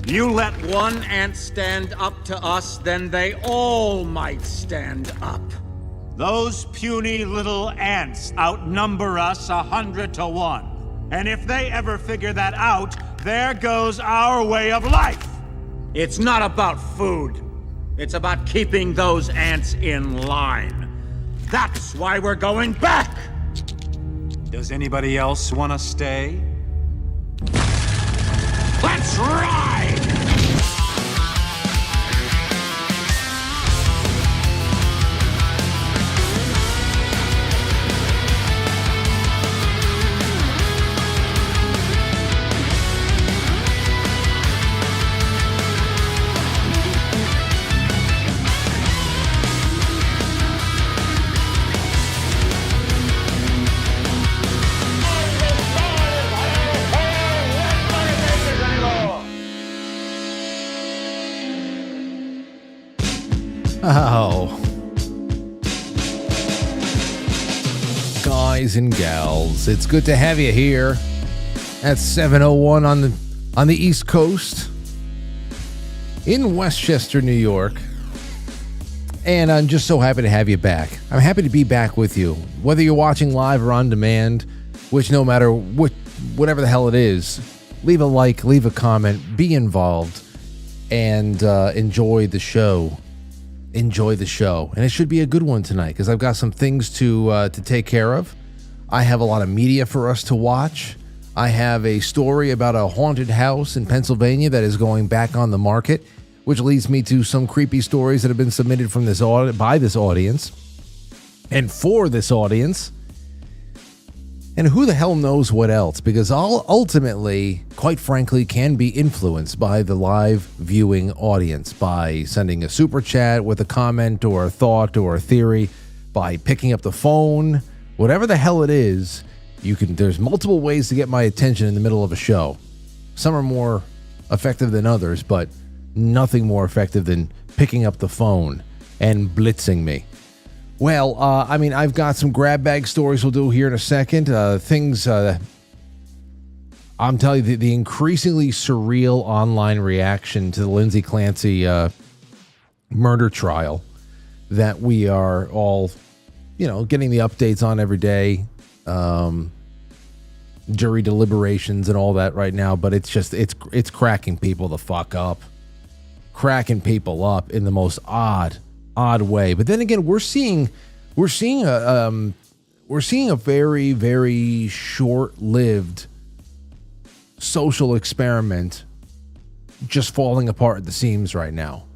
You let one ant stand up to us, then they all might stand up. Those puny little ants outnumber us 100 to 1. And if they ever figure that out, there goes our way of life. It's not about food. It's about keeping those ants in line. That's why we're going back. Does anybody else want to stay? Let's ride! Oh. Guys and gals, it's good to have you here at 7:01 on the East Coast in Westchester, New York. And I'm just so happy to have you back. I'm happy to be back with you. Whether you're watching live or on demand, which no matter whatever the hell it is, leave a like, leave a comment, be involved, and enjoy the show. Enjoy the show. And it should be a good one tonight because I've got some things to take care of. I have a lot of media for us to watch. I have a story about a haunted house in Pennsylvania that is going back on the market, which leads me to some creepy stories that have been submitted from by this audience and for this audience. And who the hell knows what else, because I'll ultimately, quite frankly, can be influenced by the live viewing audience by sending a super chat with a comment or a thought or a theory, by picking up the phone, whatever the hell it is. There's multiple ways to get my attention in the middle of a show. Some are more effective than others, but nothing more effective than picking up the phone and blitzing me. Well, I've got some grab bag stories we'll do here in a second. I'm telling you, the increasingly surreal online reaction to the Lindsay Clancy murder trial that we are all, getting the updates on every day. Jury deliberations and all that right now, but it's cracking people the fuck up. Cracking people up in the most odd way. But then again, we're seeing a very, very short-lived social experiment just falling apart at the seams right now.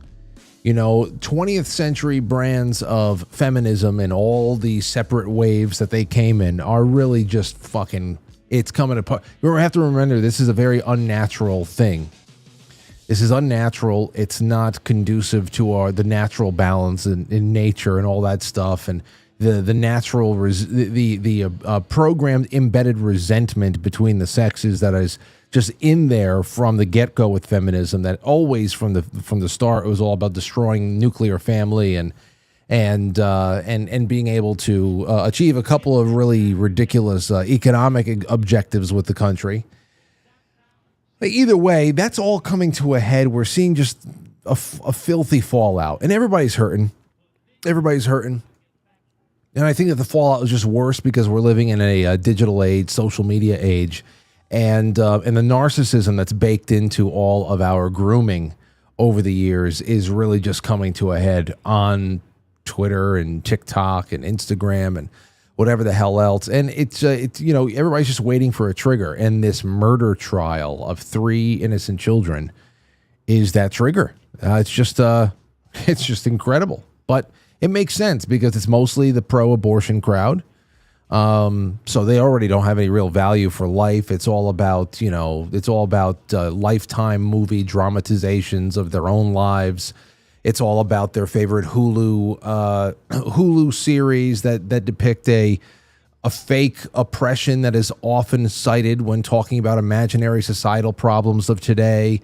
20th century brands of feminism and all the separate waves that they came in are really just fucking, it's coming apart. We have to remember, this is a very unnatural thing. This is unnatural. It's not conducive to the natural balance in nature and all that stuff, and the natural programmed embedded resentment between the sexes that is just in there from the get-go with feminism. That always from the start it was all about destroying nuclear family and being able to achieve a couple of really ridiculous economic objectives with the country. Either way, that's all coming to a head. We're seeing just a filthy fallout, and everybody's hurting. Everybody's hurting. And I think that the fallout is just worse because we're living in a digital age, social media age, and the narcissism that's baked into all of our grooming over the years is really just coming to a head on Twitter and TikTok and Instagram and whatever the hell else. And it's everybody's just waiting for a trigger. And this murder trial of 3 innocent children is that trigger. It's just incredible. But it makes sense because it's mostly the pro-abortion crowd. So they already don't have any real value for life. It's all about, lifetime movie dramatizations of their own lives. It's all about their favorite Hulu series that depict a fake oppression that is often cited when talking about imaginary societal problems of today.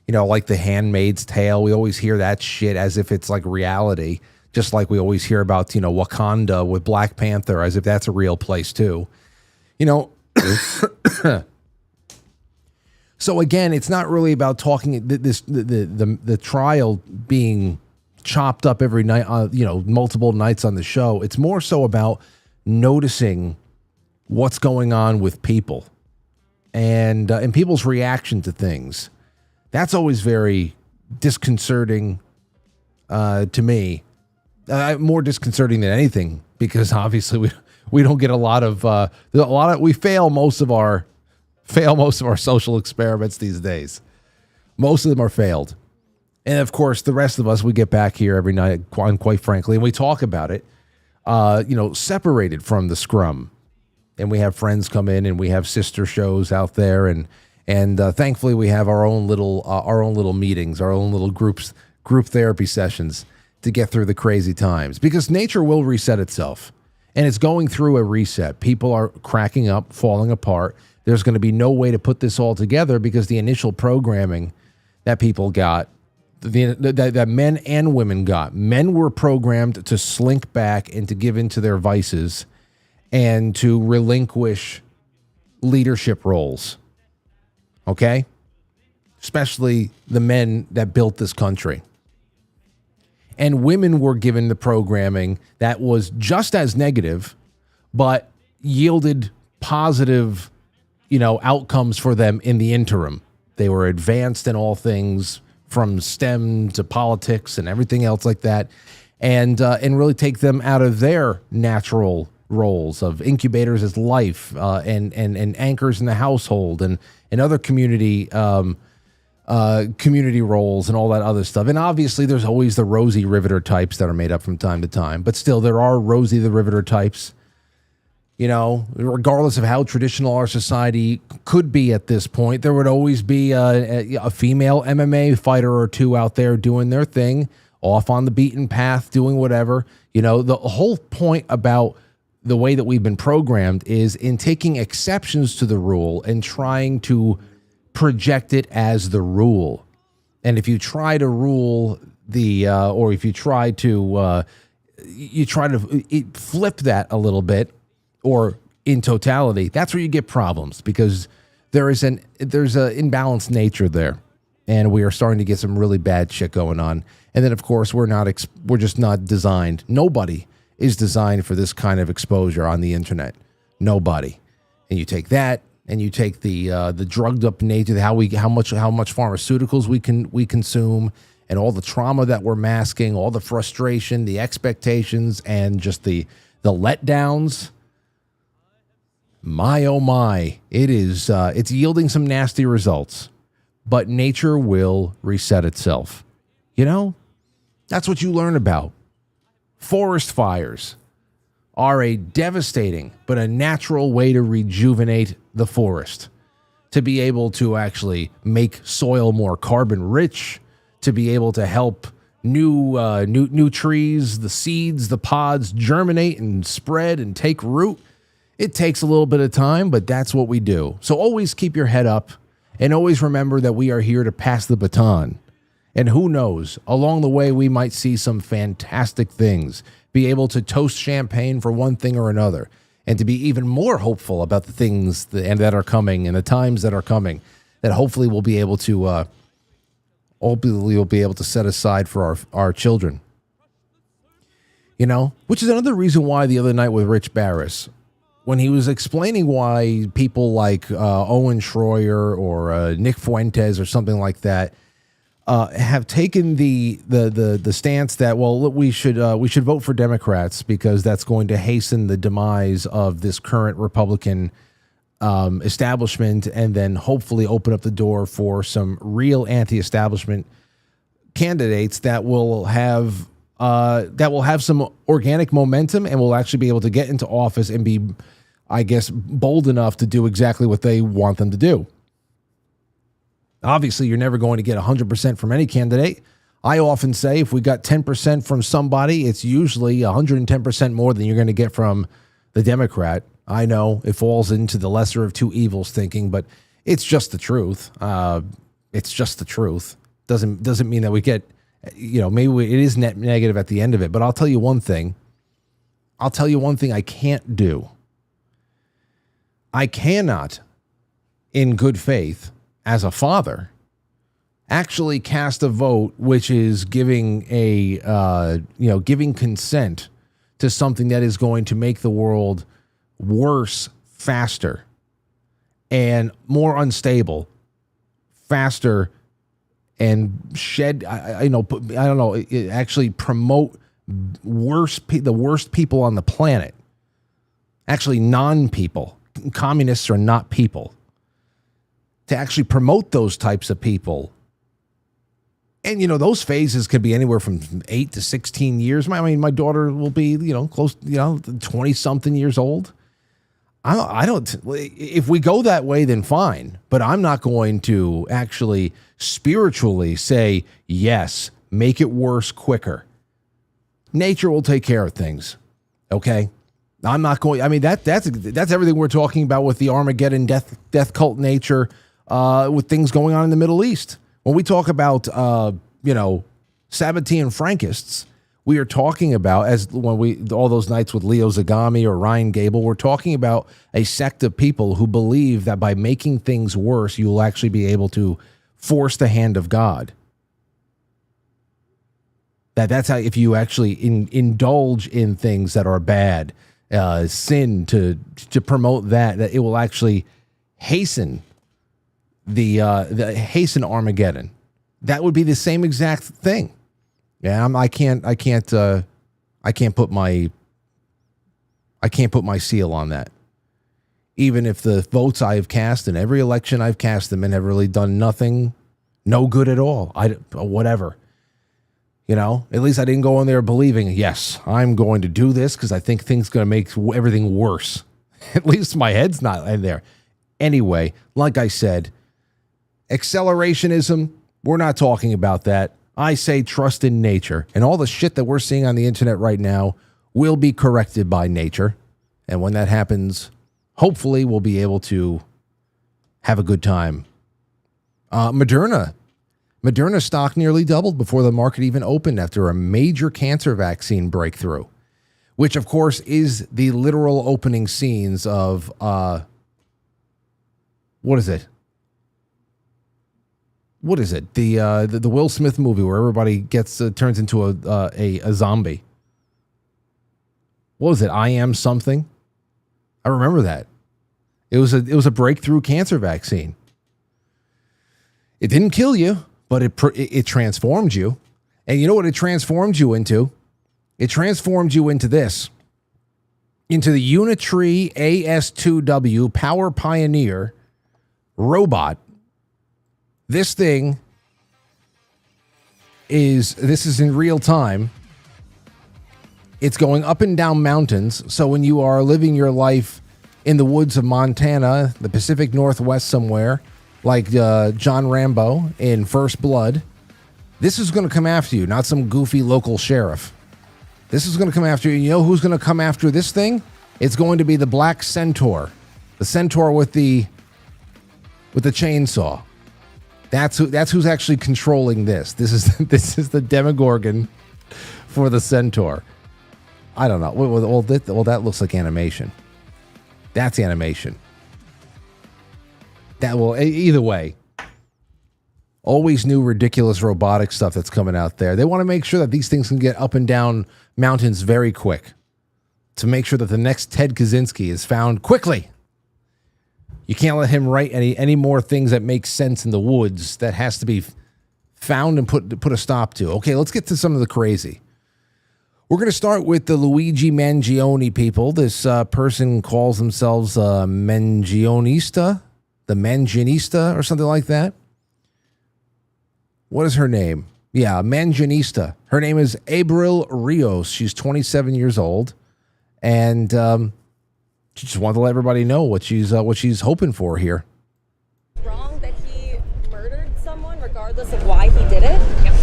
Like The Handmaid's Tale. We always hear that shit as if it's like reality, just like we always hear about, Wakanda with Black Panther as if that's a real place too. So again, it's not really about talking the trial being chopped up every night, multiple nights on the show. It's more so about noticing what's going on with people and people's reaction to things. That's always very disconcerting to me. More disconcerting than anything, because obviously we don't get a lot of we fail most of our social experiments these days. Most of them are failed. And of course, the rest of us, we get back here every night, quite frankly, and we talk about it, separated from the scrum. And we have friends come in, and we have sister shows out there, and thankfully we have our own little meetings, our own little group therapy sessions to get through the crazy times, because nature will reset itself, and it's going through a reset. People are cracking up, falling apart. There's going to be no way to put this all together, because the initial programming that people got, that men and women got, men were programmed to slink back and to give into their vices and to relinquish leadership roles. Okay? Especially the men that built this country. And women were given the programming that was just as negative, but yielded positive, outcomes for them in the interim. They were advanced in all things from STEM to politics and everything else like that, and really take them out of their natural roles of incubators as life and anchors in the household and other community roles and all that other stuff. And obviously there's always the Rosie Riveter types that are made up from time to time, but still there are Rosie the Riveter types, regardless of how traditional our society could be at this point. There would always be a female MMA fighter or two out there doing their thing, off on the beaten path, doing whatever. The whole point about the way that we've been programmed is in taking exceptions to the rule and trying to project it as the rule. And if you try to rule or if you try to flip that a little bit, or in totality, that's where you get problems, because there's an imbalanced nature there, and we are starting to get some really bad shit going on. And then of course we're just not designed. Nobody is designed for this kind of exposure on the internet. Nobody. And you take that, and you take the drugged up nature, how much pharmaceuticals we consume, and all the trauma that we're masking, all the frustration, the expectations, and just the letdowns. My oh my, it's yielding some nasty results, but nature will reset itself. That's what you learn about. Forest fires are a devastating but a natural way to rejuvenate the forest, to be able to actually make soil more carbon rich, to be able to help new trees, the seeds, the pods germinate and spread and take root. It takes a little bit of time, but that's what we do. So always keep your head up, and always remember that we are here to pass the baton. And who knows, along the way, we might see some fantastic things, be able to toast champagne for one thing or another, and to be even more hopeful about the things that are coming and the times that are coming, that hopefully we'll be able to set aside for our children. Which is another reason why the other night with Rich Barris, when he was explaining why people like Owen Schroyer or Nick Fuentes or something like that have taken the stance that, well, we should vote for Democrats because that's going to hasten the demise of this current Republican establishment, and then hopefully open up the door for some real anti-establishment candidates that will have some organic momentum and will actually be able to get into office and be, I guess, bold enough to do exactly what they want them to do. Obviously, you're never going to get 100% from any candidate. I often say if we got 10% from somebody, it's usually 110% more than you're going to get from the Democrat. I know it falls into the lesser of two evils thinking, but it's just the truth. It's just the truth. Doesn't mean that we get, maybe it is net negative at the end of it. But I'll tell you one thing. I can't do. I cannot, in good faith, as a father, actually cast a vote which is giving giving consent to something that is going to make the world worse, faster, and more unstable, faster, and actually promote the worst people on the planet. Actually, non-people. Communists are not people. To actually promote those types of people. And, those phases could be anywhere from 8 to 16 years. My daughter will be, close, 20-something years old. If we go that way, then fine. But I'm not going to actually spiritually say, yes, make it worse quicker. Nature will take care of things. Okay? I'm not going, that's everything we're talking about with the Armageddon death cult nature, with things going on in the Middle East. When we talk about, Sabbatean Frankists, we are talking about, all those nights with Leo Zagami or Ryan Gable, we're talking about a sect of people who believe that by making things worse, you will actually be able to force the hand of God. That's how, if you actually indulge in things that are bad, sin to promote that it will actually hasten hasten Armageddon. That would be the same exact thing. Yeah, I can't put my seal on that. Even if the votes I have cast in every election I've cast them in have really done nothing, no good at all. Whatever. At least I didn't go in there believing, yes, I'm going to do this because I think things going to make everything worse. At least my head's not in there. Anyway, like I said, accelerationism, we're not talking about that. I say trust in nature. And all the shit that we're seeing on the internet right now will be corrected by nature. And when that happens, hopefully we'll be able to have a good time. Moderna stock nearly doubled before the market even opened after a major cancer vaccine breakthrough, which, of course, is the literal opening scenes of, what is it? The Will Smith movie where everybody turns into a zombie. What was it? I Am Something? I remember that. It was a breakthrough cancer vaccine. It didn't kill you, but it transformed you. And you know what it transformed you into? It transformed you into this. Into the Unitree AS2W Power Pioneer robot. This is in real time. It's going up and down mountains. So when you are living your life in the woods of Montana, the Pacific Northwest somewhere, like John Rambo in First Blood, this is going to come after you, not some goofy local sheriff. This is going to come after you. You know who's going to come after this thing? It's going to be the Black Centaur. The centaur with the chainsaw. That's who's actually controlling this. This is the Demogorgon for the centaur. I don't know. Well, that looks like animation. That's animation. That will, either way. Always new ridiculous robotic stuff that's coming out there. They want to make sure that these things can get up and down mountains very quick, to make sure that the next Ted Kaczynski is found quickly. You can't let him write any more things that make sense in the woods. That has to be found and put a stop to. Okay, let's get to some of the crazy. We're going to start with the Luigi Mangione people. This person calls themselves Mangionista, the Manginista or something like that. What is her name? Yeah, Manginista. Her name is Abril Rios. She's 27 years old, and she just wanted to let everybody know what she's hoping for here. Wrong that he murdered someone, regardless of why he did it. Yep.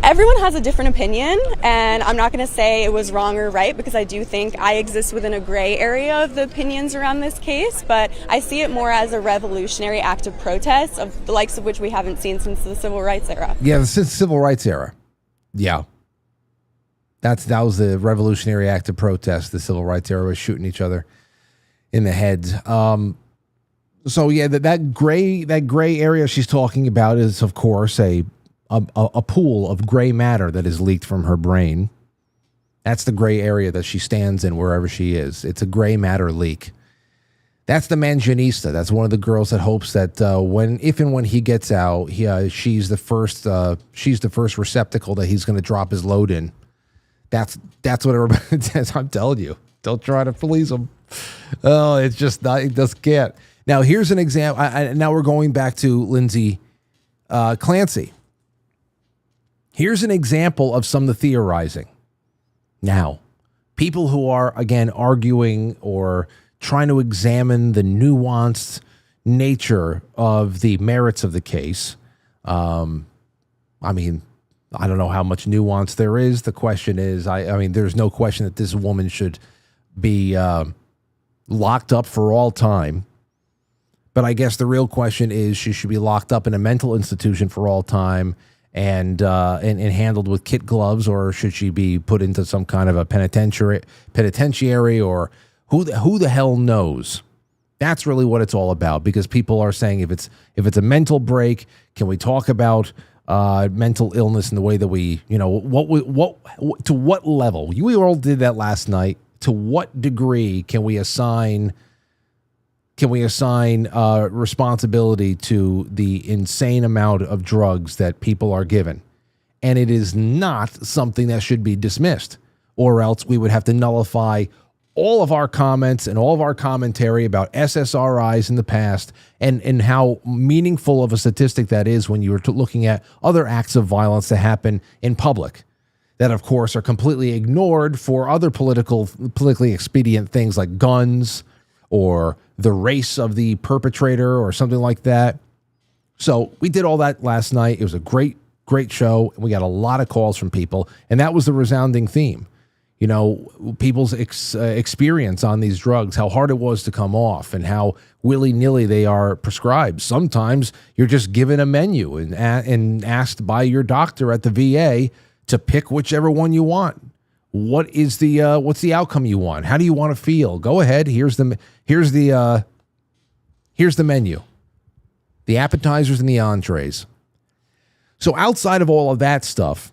Everyone has a different opinion, and I'm not going to say it was wrong or right, because I do think I exist within a gray area of the opinions around this case, but I see it more as a revolutionary act of protest, of the likes of which we haven't seen since the Civil Rights era. Yeah, since the Civil Rights era. Yeah. That was the revolutionary act of protest. The Civil Rights era was shooting each other in the head. So yeah, that gray area she's talking about is, of course, a pool of gray matter that is leaked from her brain. That's the gray area that she stands in wherever she is. It's a gray matter leak. That's the Manjanista. That's one of the girls that hopes that if and when he gets out, she's the first receptacle that he's going to drop his load in. That's what everybody says. I'm telling you, don't try to please him. Oh, it's just not. It just can't. Now here's an example. Now we're going back to Lindsay Clancy. Here's an example of some of the theorizing. Now, people who are, again, arguing or trying to examine the nuanced nature of the merits of the case. I mean, I don't know how much nuance there is. The question is, I mean, there's no question that this woman should be locked up for all time. But I guess the real question is, she should be locked up in a mental institution for all time and handled with kid gloves, or should she be put into some kind of a penitentiary, or who the hell knows? That's really what it's all about, because people are saying if it's a mental break, can we talk about mental illness in the way that we, what to what level? We all did that last night. To what degree can we assign responsibility to the insane amount of drugs that people are given? And it is not something that should be dismissed, or else we would have to nullify all of our comments and all of our commentary about SSRIs in the past, and how meaningful of a statistic that is when you're looking at other acts of violence that happen in public that, of course, are completely ignored for other politically expedient things like guns or the race of the perpetrator or something like that. So we did all that last night. It was a great show, and we got a lot of calls from people, and that was the resounding theme. People's experience on these drugs, how hard it was to come off, and how willy-nilly they are prescribed. Sometimes you're just given a menu and asked by your doctor at the VA to pick whichever one you want. What's the outcome you want? How do you want to feel? Go ahead. Here's the menu, the appetizers and the entrees. So outside of all of that stuff,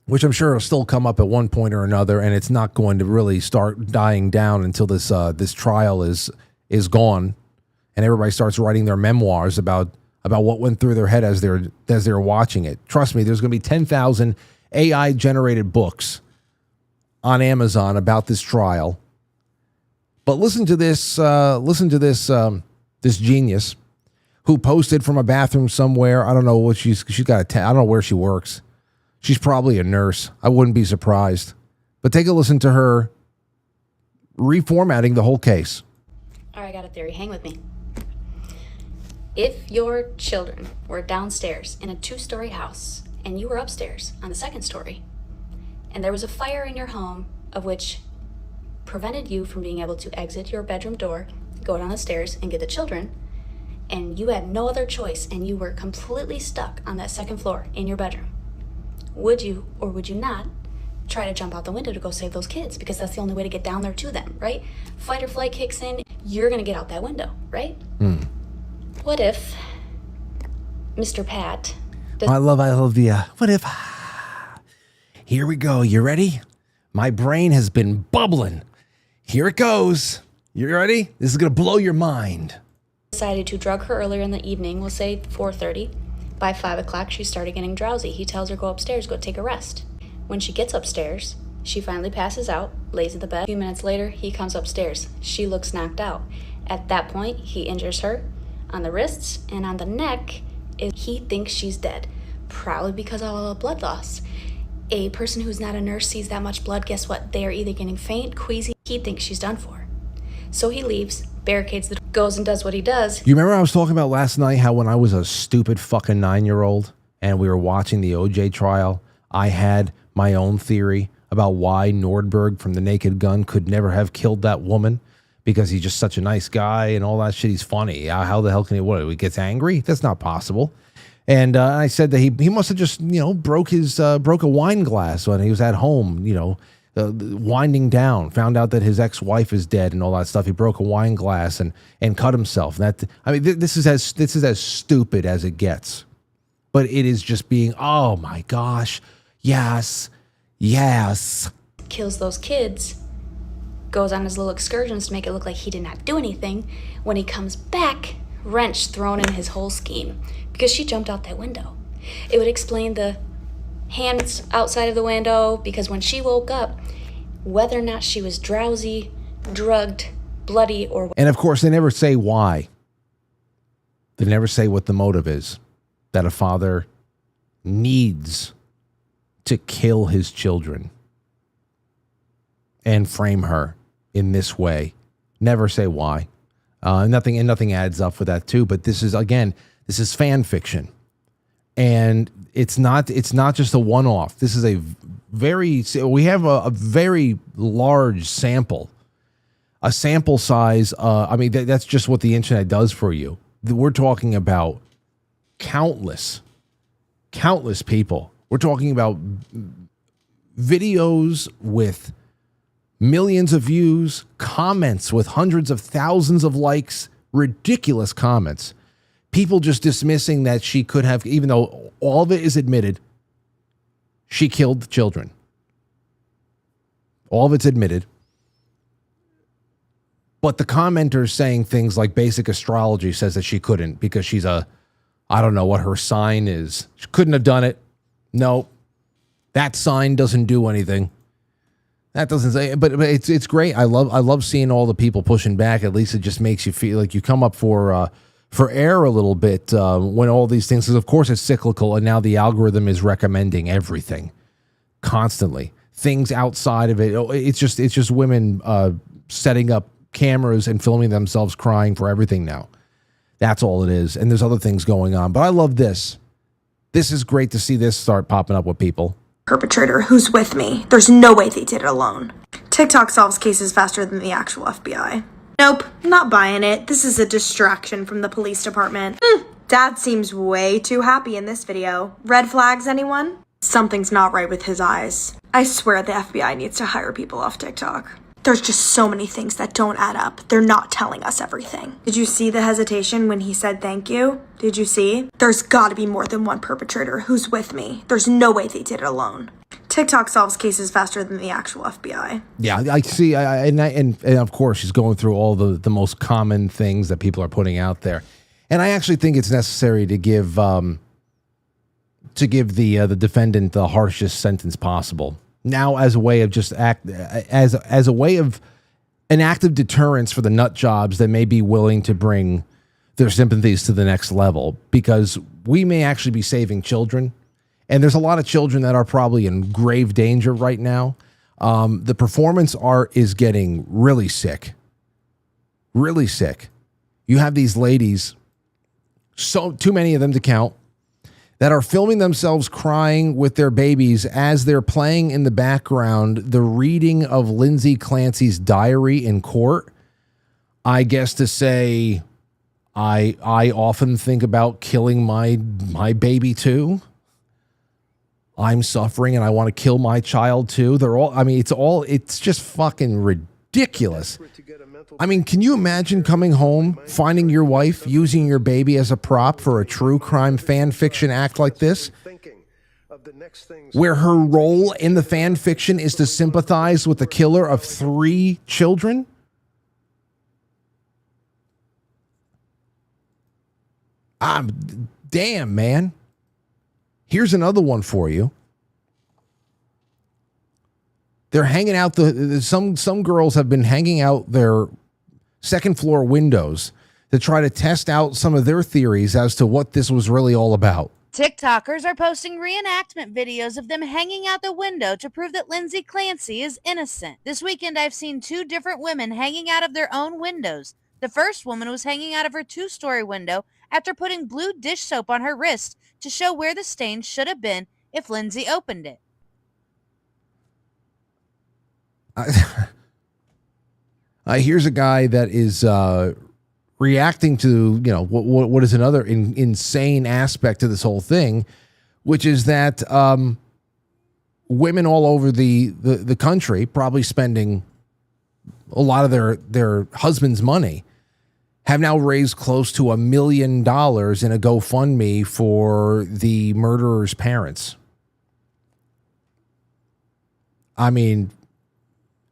which I'm sure will still come up at one point or another, and it's not going to really start dying down until this trial is gone, and everybody starts writing their memoirs about what went through their head as they're watching it. Trust me, there's going to be 10,000 AI generated books on Amazon about this trial. But listen to this this genius who posted from a bathroom somewhere. I don't know what she's got. I don't know where she works. She's probably a nurse. I wouldn't be surprised. But take a listen to her reformatting the whole case. All right, I got a theory. Hang with me. If your children were downstairs in a 2-story house and you were upstairs on the 2nd story, and there was a fire in your home of which prevented you from being able to exit your bedroom door, go down the stairs and get the children, and you had no other choice and you were completely stuck on that 2nd floor in your bedroom, would you or would you not try to jump out the window to go save those kids? Because that's the only way to get down there to them, right? Fight or flight kicks in, you're gonna get out that window, right? What if Mr. Pat I love the what if. Here we go. You ready? My brain has been bubbling. Here it goes. You ready? This is going to blow your mind. decided to drug her earlier in the evening, we'll say 4:30. By 5 o'clock, she started getting drowsy. He tells her, go upstairs, go take a rest. When she gets upstairs, she finally passes out, lays in the bed. A few minutes later, he comes upstairs. She looks knocked out. At that point, he injures her on the wrists and on the neck. He thinks she's dead, probably because of blood loss. A person who's not a nurse sees that much blood, guess what? They are either getting faint, queasy. He thinks she's done for. So he leaves, barricades the door, goes and does what he does. You remember I was talking about last night how when I was a stupid fucking 9-year-old and we were watching the OJ trial, I had my own theory about why Nordberg from The Naked Gun could never have killed that woman because he's just such a nice guy and all that shit. He's funny. How the hell can he gets angry? That's not possible. And I said that he must have just, broke a wine glass when he was at home, winding down, found out that his ex-wife is dead and all that stuff. He broke a wine glass and cut himself. This is as stupid as it gets. But it is just being, oh my gosh, yes. Kills those kids, goes on his little excursions to make it look like he did not do anything. When he comes back, wrench thrown in his whole scheme because she jumped out that window. It would explain the hands outside of the window, because when she woke up, whether or not she was drowsy, drugged, bloody, or... And of course, they never say why. They never say what the motive is. That a father needs to kill his children and frame her in this way. Never say why. Nothing adds up for that too. But this is fan fiction. And it's not just a one-off. This is we have a very large sample, a sample size. That's just what the internet does for you. We're talking about countless people. We're talking about videos with millions of views, comments with hundreds of thousands of likes, ridiculous comments. People just dismissing that she could have, even though all of it is admitted, she killed children. All of it's admitted. But the commenters saying things like basic astrology says that she couldn't because she's I don't know what her sign is. She couldn't have done it. No, that sign doesn't do anything. That doesn't say, but it's great. I love seeing all the people pushing back. At least it just makes you feel like you come up for air a little bit when all these things, because of course it's cyclical, and now the algorithm is recommending everything constantly. Things outside of it, it's just women setting up cameras and filming themselves crying for everything now. That's all it is, and there's other things going on. But I love this. This is great to see this start popping up with people. Perpetrator who's with me. There's no way they did it alone. TikTok solves cases faster than the actual FBI. Nope, not buying it. This is a distraction from the police department. Dad seems way too happy in this video. Red flags, anyone? Something's not right with his eyes. I swear the FBI needs to hire people off TikTok. There's just so many things that don't add up. They're not telling us everything. Did you see the hesitation when he said thank you? Did you see? There's gotta be more than one perpetrator who's with me. There's no way they did it alone. TikTok solves cases faster than the actual FBI. Yeah, I see. And of course, she's going through all the most common things that people are putting out there. And I actually think it's necessary to give the defendant the harshest sentence possible. Now, as a way of as a way of an act of deterrence for the nut jobs that may be willing to bring their sympathies to the next level, because we may actually be saving children, and there's a lot of children that are probably in grave danger right now. The performance art is getting really sick. Really sick. You have these ladies, so too many of them to count, that are filming themselves crying with their babies as they're playing in the background the reading of Lindsay Clancy's diary in court. I guess to say, I often think about killing my baby too. I'm suffering and I want to kill my child too. It's just fucking ridiculous. I mean, can you imagine coming home, finding your wife using your baby as a prop for a true crime fan fiction act like this, where her role in the fan fiction is to sympathize with the killer of 3 children? Damn, man. Here's another one for you. They're hanging out some girls have been hanging out their second floor windows to try to test out some of their theories as to what this was really all about. TikTokers are posting reenactment videos of them hanging out the window to prove that Lindsay Clancy is innocent. This weekend, I've seen 2 different women hanging out of their own windows. The first woman was hanging out of her 2-story window after putting blue dish soap on her wrist to show where the stain should have been if Lindsay opened it. Here's a guy that is reacting to, what is another insane aspect to this whole thing, which is that women all over the country, probably spending a lot of their husband's money, have now raised close to $1 million in a GoFundMe for the murderer's parents. I mean,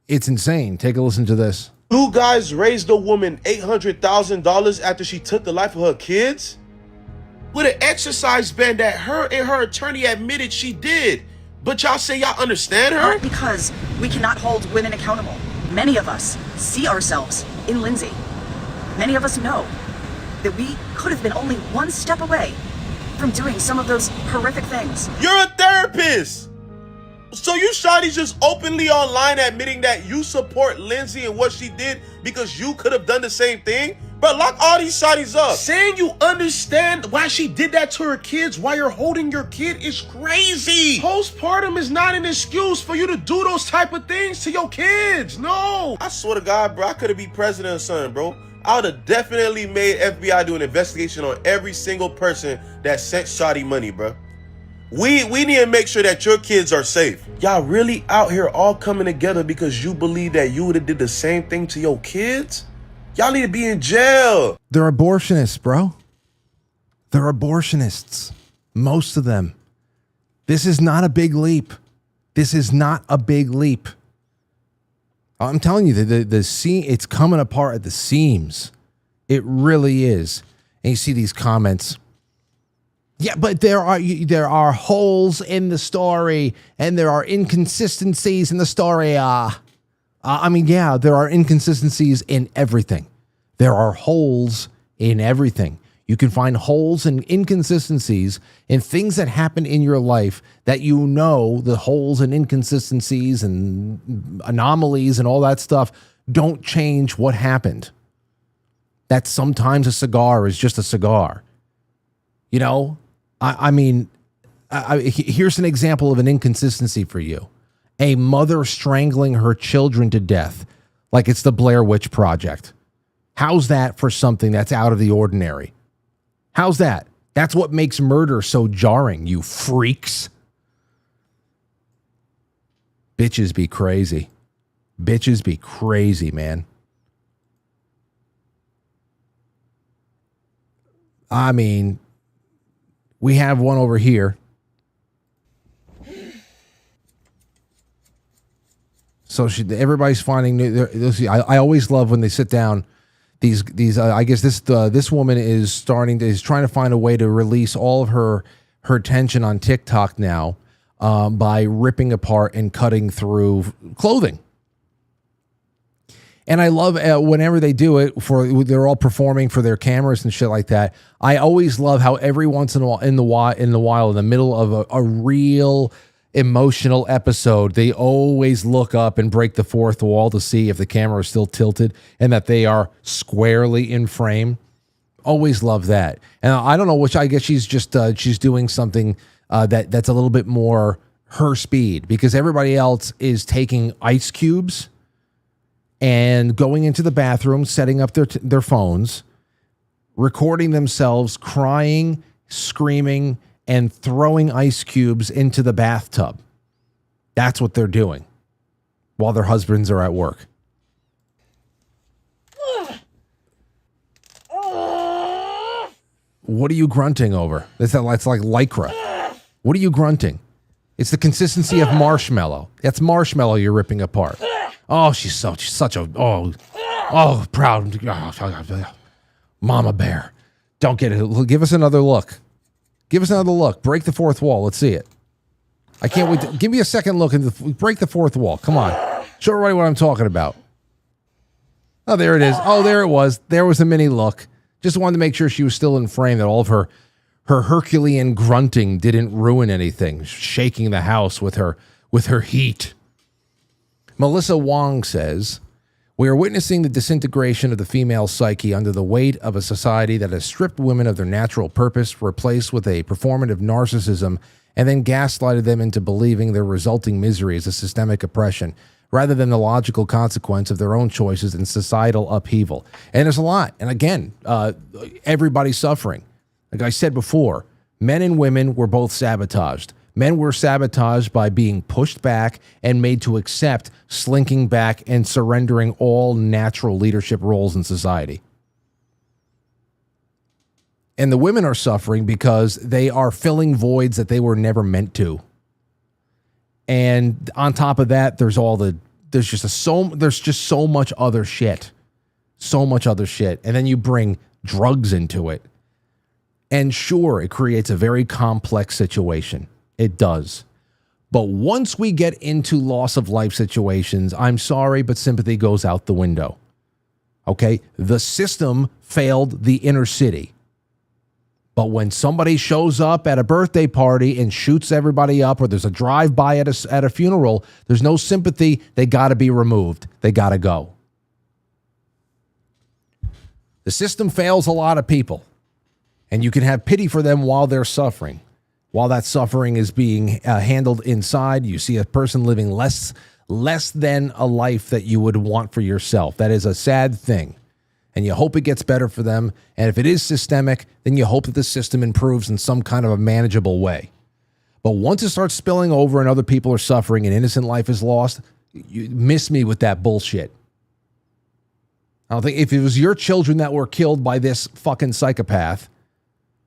it's insane. Take a listen to this. You guys raised a woman $800,000 after she took the life of her kids? With an exercise band that her and her attorney admitted she did. But y'all say y'all understand her? Because we cannot hold women accountable. Many of us see ourselves in Lindsay. Many of us know that we could have been only one step away from doing some of those horrific things. You're a therapist! So you shawty's just openly online admitting that you support Lindsay and what she did because you could have done the same thing? But lock all these shawties up. Saying you understand why she did that to her kids while you're holding your kid is crazy. Postpartum is not an excuse for you to do those type of things to your kids. No. I swear to God, bro, I could have been president or something, bro. I would have definitely made FBI do an investigation on every single person that sent shawty money, bro. We need to make sure that your kids are safe. Y'all really out here all coming together because you believe that you would have did the same thing to your kids? Y'all need to be in jail. They're abortionists, bro. They're abortionists. Most of them. This is not a big leap. This is not a big leap. I'm telling you, the it's coming apart at the seams. It really is. And you see these comments. Yeah, but there are holes in the story, and there are inconsistencies in the story. Yeah, there are inconsistencies in everything. There are holes in everything. You can find holes and inconsistencies in things that happen in your life that you know the holes and inconsistencies and anomalies and all that stuff don't change what happened. That sometimes a cigar is just a cigar. You know? Here's an example of an inconsistency for you. A mother strangling her children to death like it's the Blair Witch Project. How's that for something that's out of the ordinary? How's that? That's what makes murder so jarring, you freaks. Bitches be crazy. Bitches be crazy, man. I mean, we have one over here. So everybody's finding new. I always love when they sit down. I guess this woman is trying to find a way to release all of her tension on TikTok now by ripping apart and cutting through clothing. And I love whenever they do it they're all performing for their cameras and shit like that. I always love how every once in a while, in the middle of a real emotional episode, they always look up and break the fourth wall to see if the camera is still tilted and that they are squarely in frame. Always love that. And I don't know, which I guess she's doing something that's a little bit more her speed, because everybody else is taking ice cubes and going into the bathroom, setting up their phones, recording themselves crying, screaming, and throwing ice cubes into the bathtub. That's what they're doing while their husbands are at work. What are you grunting over? It's like Lycra. What are you grunting? It's the consistency of marshmallow. That's marshmallow you're ripping apart. Oh, she's such a proud mama bear. Don't get it. Give us another look. Give us another look. Break the fourth wall. Let's see it. I can't wait. Give me a second look and break the fourth wall. Come on. Show everybody what I'm talking about. Oh, there it is. Oh, there it was. There was a mini look. Just wanted to make sure she was still in frame, that all of her Herculean grunting didn't ruin anything, shaking the house with her heat. Melissa Wong says, "We are witnessing the disintegration of the female psyche under the weight of a society that has stripped women of their natural purpose, replaced with a performative narcissism, and then gaslighted them into believing their resulting misery is a systemic oppression, rather than the logical consequence of their own choices and societal upheaval." And there's a lot. And again, everybody's suffering. Like I said before, men and women were both sabotaged. Men were sabotaged by being pushed back and made to accept slinking back and surrendering all natural leadership roles in society. And the women are suffering because they are filling voids that they were never meant to. And on top of that, there's just so much other shit. So much other shit. And then you bring drugs into it. And sure, it creates a very complex situation. It does. But once we get into loss of life situations, I'm sorry, but sympathy goes out the window. Okay? The system failed the inner city. But when somebody shows up at a birthday party and shoots everybody up, or there's a drive-by at a funeral, there's no sympathy. They got to be removed. They got to go. The system fails a lot of people. And you can have pity for them while they're suffering. While that suffering is being handled inside, you see a person living less than a life that you would want for yourself. That is a sad thing. And you hope it gets better for them. And if it is systemic, then you hope that the system improves in some kind of a manageable way. But once it starts spilling over and other people are suffering and innocent life is lost, you miss me with that bullshit. I don't think if it was your children that were killed by this fucking psychopath,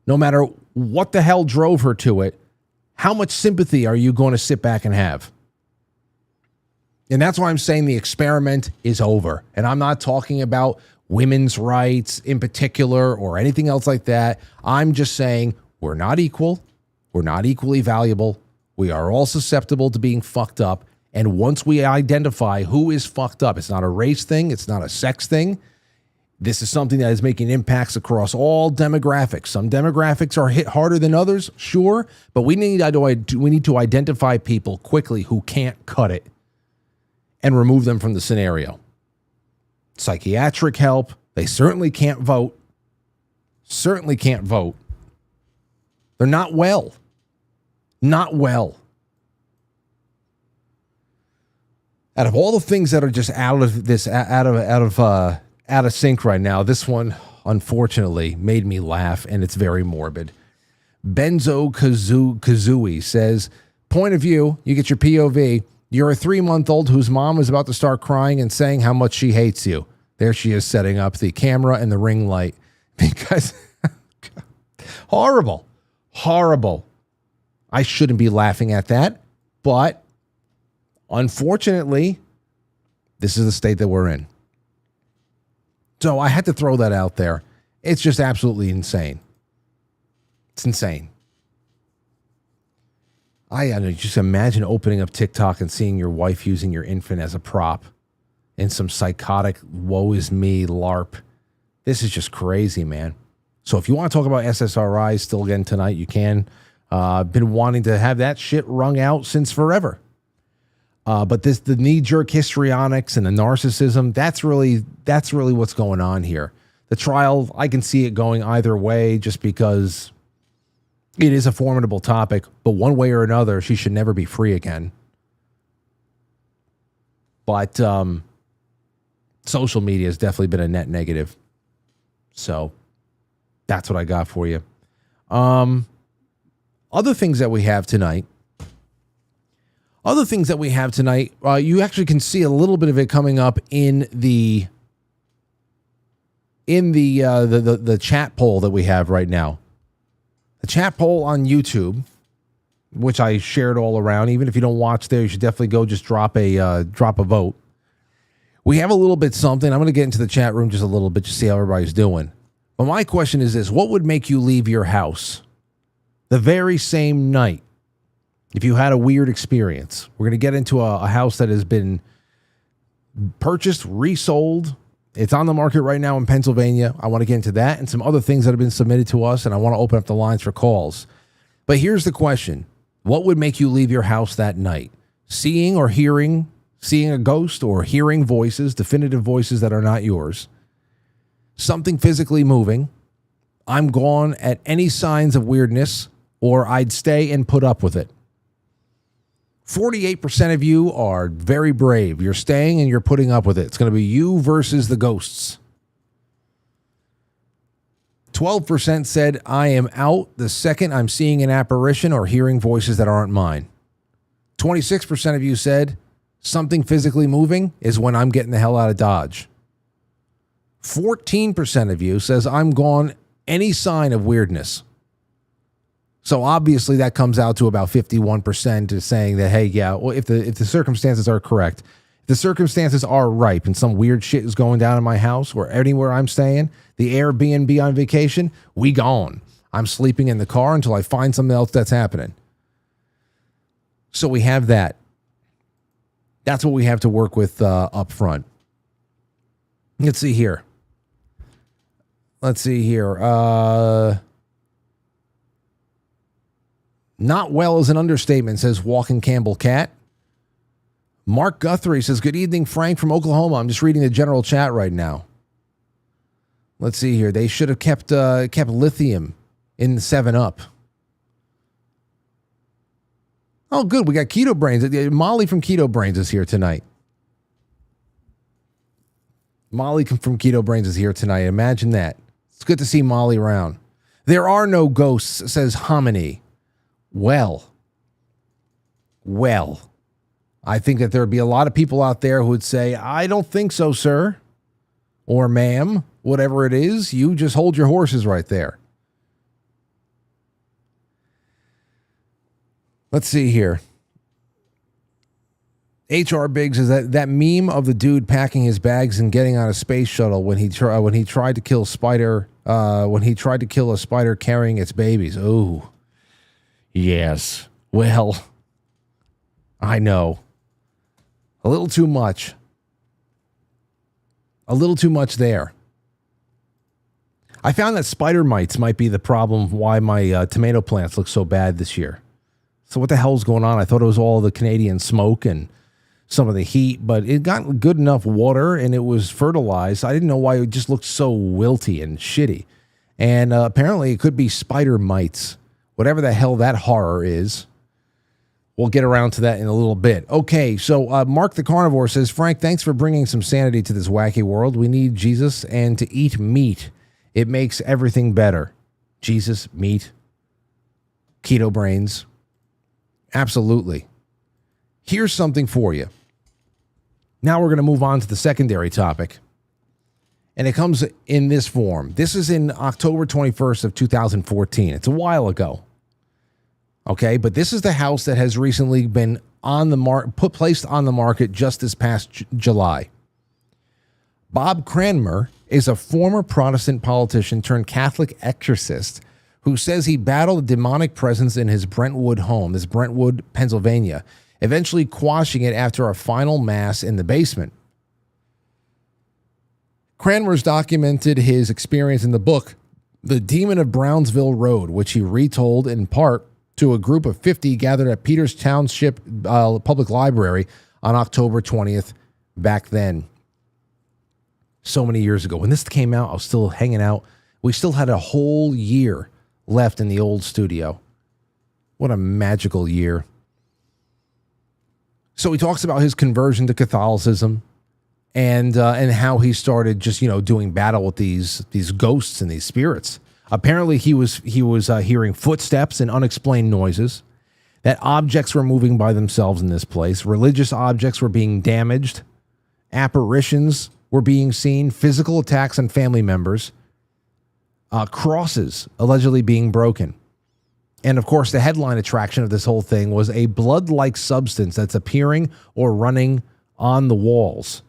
no matter what the hell drove her to it, how much sympathy are you going to sit back and have? And that's why I'm saying the experiment is over. And I'm not talking about women's rights in particular or anything else like that. I'm just saying we're not equal. We're not equally valuable. We are all susceptible to being fucked up. And once we identify who is fucked up, it's not a race thing. It's not a sex thing. This is something that is making impacts across all demographics. Some demographics are hit harder than others, sure, but we need to identify people quickly who can't cut it and remove them from the scenario. Psychiatric help. They certainly can't vote. Certainly can't vote. They're not well. Not well. Out of all the things that are just out of sync right now, this one unfortunately made me laugh, and it's very morbid. Benzo Kazooie says, point of view, you get your POV. You're a 3-month-old whose mom is about to start crying and saying how much she hates you. There she is setting up the camera and the ring light. Because horrible. Horrible. I shouldn't be laughing at that. But unfortunately, this is the state that we're in. So I had to throw that out there. It's just absolutely insane. It's insane. I just imagine opening up TikTok and seeing your wife using your infant as a prop in some psychotic woe is me LARP. This is just crazy, man. So if you want to talk about SSRIs still again tonight, you can. Been wanting to have that shit wrung out since forever. But the knee-jerk histrionics and the narcissism, that's really what's going on here. The trial, I can see it going either way just because it is a formidable topic, but one way or another, she should never be free again. But social media has definitely been a net negative. So that's what I got for you. Other things that we have tonight. You actually can see a little bit of it coming up in the chat poll that we have right now. The chat poll on YouTube, which I shared all around. Even if you don't watch there, you should definitely go just drop a vote. We have a little bit something. I'm going to get into the chat room just a little bit to see how everybody's doing. But my question is this: what would make you leave your house the very same night if you had a weird experience? We're going to get into a house that has been purchased, resold. It's on the market right now in Pennsylvania. I want to get into that and some other things that have been submitted to us, and I want to open up the lines for calls. But here's the question. What would make you leave your house that night? Seeing a ghost, or hearing voices, definitive voices that are not yours. Something physically moving. I'm gone at any signs of weirdness, or I'd stay and put up with it. 48% of you are very brave. You're staying and you're putting up with it. It's going to be you versus the ghosts. 12% said, I am out the second I'm seeing an apparition or hearing voices that aren't mine. 26% of you said, something physically moving is when I'm getting the hell out of Dodge. 14% of you says, I'm gone any sign of weirdness. So obviously that comes out to about 51% is saying that, hey, yeah, well, if the circumstances are correct, if the circumstances are ripe and some weird shit is going down in my house or anywhere I'm staying, the Airbnb on vacation, we gone. I'm sleeping in the car until I find something else that's happening. So we have that. That's what we have to work with up front. Let's see here. Not well is an understatement, says Walking Campbell Cat. Mark Guthrie says, good evening, Frank from Oklahoma. I'm just reading the general chat right now. Let's see here. They should have kept lithium in the 7-Up. Oh, good. We got KetoBrainz. Molly from KetoBrainz is here tonight. Molly from KetoBrainz is here tonight. Imagine that. It's good to see Molly around. There are no ghosts, says Hominy. Well, I think that there would be a lot of people out there who would say, I don't think so, sir. Or ma'am, whatever it is, you just hold your horses right there. Let's see here. H.R. Biggs is that meme of the dude packing his bags and getting on a space shuttle when he tried to kill a spider carrying its babies. Oh, yes. Well, I know. A little too much. A little too much there. I found that spider mites might be the problem of why my tomato plants look so bad this year. So what the hell's going on? I thought it was all the Canadian smoke and some of the heat, but it got good enough water and it was fertilized. I didn't know why it just looked so wilty and shitty. And apparently it could be spider mites. Whatever the hell that horror is. We'll get around to that in a little bit. Okay, so Mark the Carnivore says, Frank, thanks for bringing some sanity to this wacky world. We need Jesus and to eat meat. It makes everything better. Jesus, meat, KetoBrainz. Absolutely. Here's something for you. Now we're going to move on to the secondary topic. And it comes in this form. This is in October 21st of 2014. It's a while ago. Okay, but this is the house that has recently been on the placed on the market just this past July. Bob Cranmer is a former Protestant politician turned Catholic exorcist who says he battled a demonic presence in his Brentwood home, this Brentwood, Pennsylvania, eventually quashing it after a final mass in the basement. Cranmer's documented his experience in the book, The Demon of Brownsville Road, which he retold in part to a group of 50 gathered at Peters Township Public Library on October 20th back then. So many years ago. When this came out, I was still hanging out. We still had a whole year left in the old studio. What a magical year. So he talks about his conversion to Catholicism and how he started just, doing battle with these ghosts and these spirits. Apparently, he was hearing footsteps and unexplained noises, that objects were moving by themselves in this place, religious objects were being damaged, apparitions were being seen, physical attacks on family members, crosses allegedly being broken. And, of course, the headline attraction of this whole thing was a blood-like substance that's appearing or running on the walls.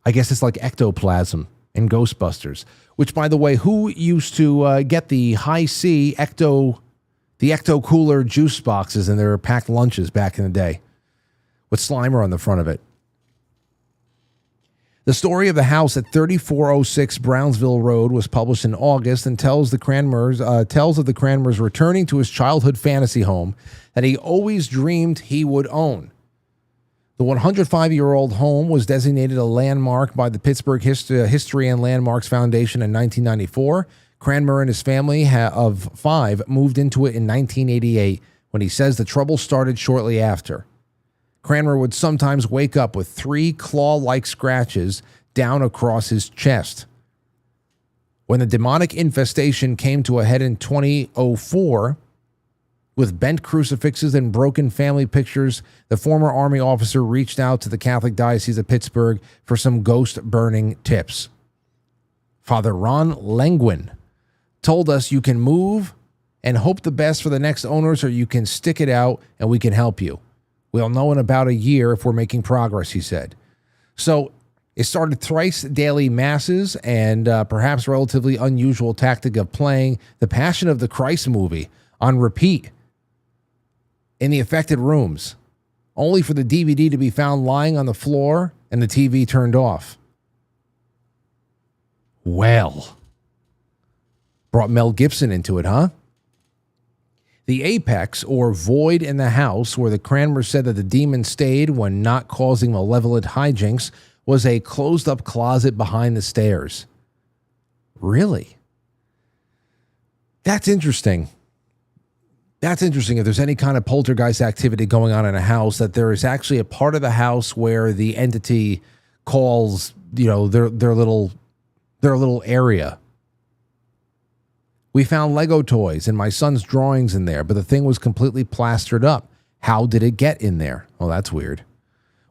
I guess it's like ectoplasm in Ghostbusters. Which, by the way, who used to get the high-C Ecto Cooler juice boxes in their packed lunches back in the day with Slimer on the front of it? The story of the house at 3406 Brownsville Road was published in August and tells of the Cranmers returning to his childhood fantasy home that he always dreamed he would own. The 105-year-old home was designated a landmark by the Pittsburgh History and Landmarks Foundation in 1994. Cranmer and his family of 5 moved into it in 1988 when he says the trouble started shortly after. Cranmer would sometimes wake up with 3 claw-like scratches down across his chest. When the demonic infestation came to a head in 2004, with bent crucifixes and broken family pictures, the former Army officer reached out to the Catholic Diocese of Pittsburgh for some ghost-burning tips. Father Ron Langwin told us you can move and hope the best for the next owners, or you can stick it out and we can help you. We'll know in about a year if we're making progress, he said. So it started thrice daily masses and perhaps relatively unusual tactic of playing the Passion of the Christ movie on repeat in the affected rooms, only for the DVD to be found lying on the floor and the TV turned off. Well, brought Mel Gibson into it, huh? The apex, or void in the house where the Cranmers said that the demon stayed when not causing malevolent hijinks, was a closed-up closet behind the stairs. Really? That's interesting. That's interesting. If there's any kind of poltergeist activity going on in a house, that there is actually a part of the house where the entity calls, their little area. We found Lego toys and my son's drawings in there, but the thing was completely plastered up. How did it get in there? Well, that's weird.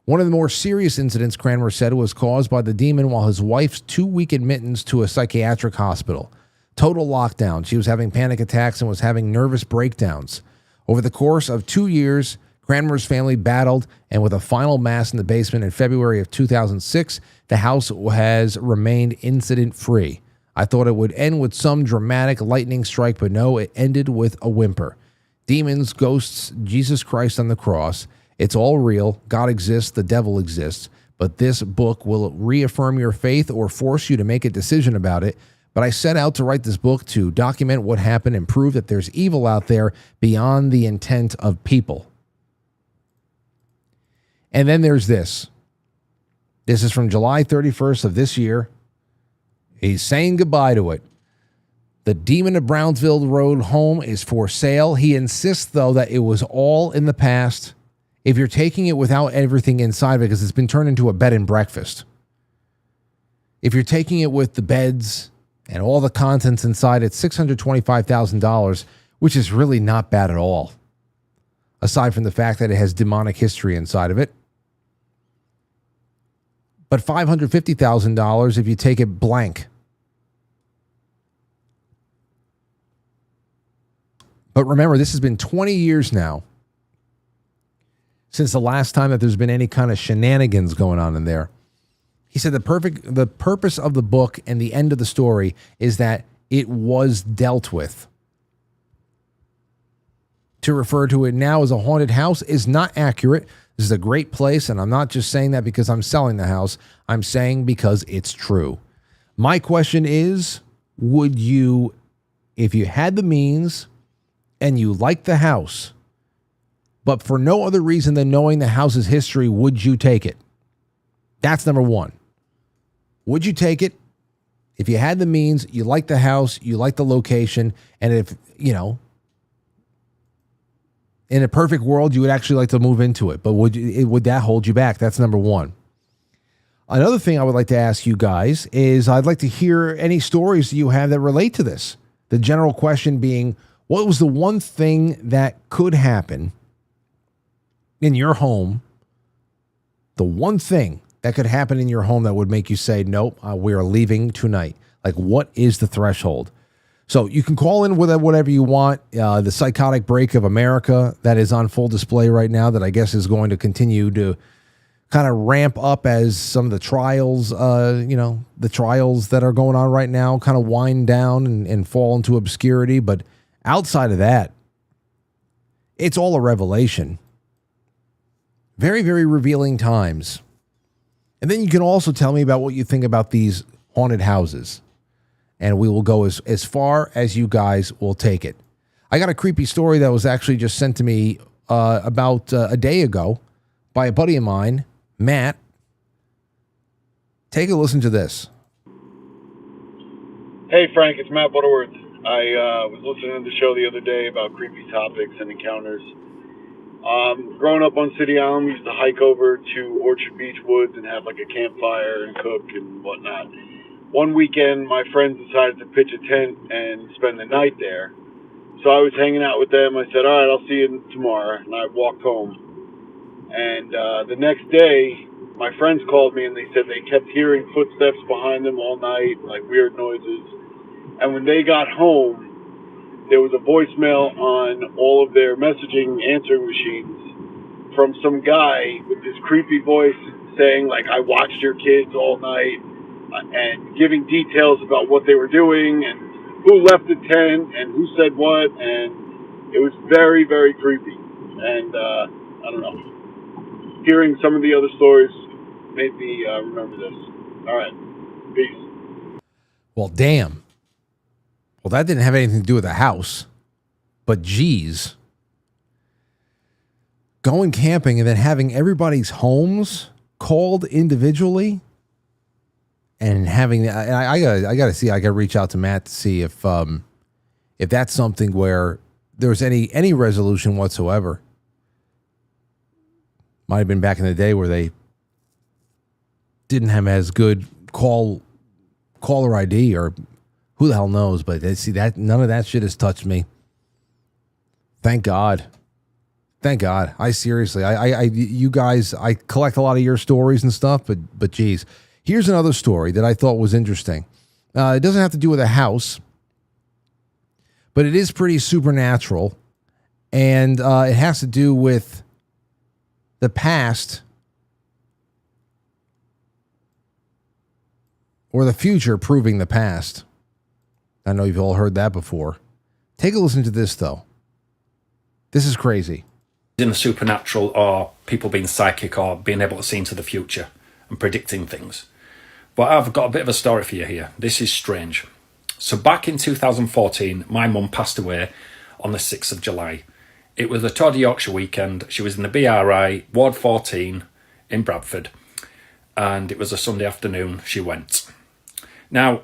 One of the more serious incidents, Cranmer said, was caused by the demon while his wife's 2-week admittance to a psychiatric hospital. Total lockdown. She was having panic attacks and was having nervous breakdowns. Over the course of 2 years, Cranmer's family battled, and with a final mass in the basement in February of 2006, the house has remained incident-free. I thought it would end with some dramatic lightning strike, but no, it ended with a whimper. Demons, ghosts, Jesus Christ on the cross. It's all real. God exists. The devil exists. But this book will reaffirm your faith or force you to make a decision about it. But I set out to write this book to document what happened and prove that there's evil out there beyond the intent of people. And then there's this. This is from July 31st of this year. He's saying goodbye to it. The Demon of Brownsville Road home is for sale. He insists, though, that it was all in the past. If you're taking it without everything inside, because it's been turned into a bed and breakfast. If you're taking it with the beds and all the contents inside, it's $625,000, which is really not bad at all. Aside from the fact that it has demonic history inside of it. But $550,000 if you take it blank. But remember, this has been 20 years now since the last time that there's been any kind of shenanigans going on in there. He said the purpose of the book and the end of the story is that it was dealt with. To refer to it now as a haunted house is not accurate. This is a great place, and I'm not just saying that because I'm selling the house. I'm saying because it's true. My question is, would you, if you had the means and you liked the house, but for no other reason than knowing the house's history, would you take it? That's number one. Would you take it? If you had the means, you like the house, you like the location, and if, in a perfect world, you would actually like to move into it, but would that hold you back? That's number one. Another thing I would like to ask you guys is I'd like to hear any stories that you have that relate to this. The general question being, what was the one thing that could happen in your home? The one thing that could happen in your home that would make you say, nope, we are leaving tonight. Like, what is the threshold? So you can call in with whatever you want. The psychotic break of America that is on full display right now that I guess is going to continue to kind of ramp up as some of the trials, the trials that are going on right now kind of wind down and fall into obscurity. But outside of that, it's all a revelation. Very, very revealing times. And then you can also tell me about what you think about these haunted houses. And we will go as far as you guys will take it. I got a creepy story that was actually just sent to me about a day ago by a buddy of mine, Matt. Take a listen to this. Hey, Frank, it's Matt Butterworth. I was listening to the show the other day about creepy topics and encounters. Growing up on City Island, we used to hike over to Orchard Beach Woods and have like a campfire and cook and whatnot. one weekend, my friends decided to pitch a tent and spend the night there. So I was hanging out with them. I said, all right, I'll see you tomorrow. And I walked home. And the next day, my friends called me and they said they kept hearing footsteps behind them all night, like weird noises. And when they got home, there was a voicemail on all of their messaging answering machines from some guy with this creepy voice saying, like, I watched your kids all night, and giving details about what they were doing and who left the tent and who said what. And it was very, very creepy. And I don't know. Hearing some of the other stories made me remember this. All right. Peace. Well, damn. Well, that didn't have anything to do with the house. But geez. Going camping and then having everybody's homes called individually and having I gotta see, I gotta reach out to Matt to see if that's something where there's any resolution whatsoever. Might have been back in the day where they didn't have as good caller ID, or who the hell knows, but see, that none of that shit has touched me. Thank God. Thank God. I seriously, you guys, I collect a lot of your stories and stuff, but geez. Here's another story that I thought was interesting. It doesn't have to do with a house, but it is pretty supernatural, and it has to do with the past or the future proving the past. I know you've all heard that before. Take a listen to this, though. This is crazy. In the supernatural, or people being psychic, or being able to see into the future and predicting things. But I've got a bit of a story for you here. This is strange. So back in 2014, my mum passed away on the 6th of July. It was a Tour de Yorkshire weekend. She was in the BRI, Ward 14 in Bradford. And it was a Sunday afternoon she went. Now,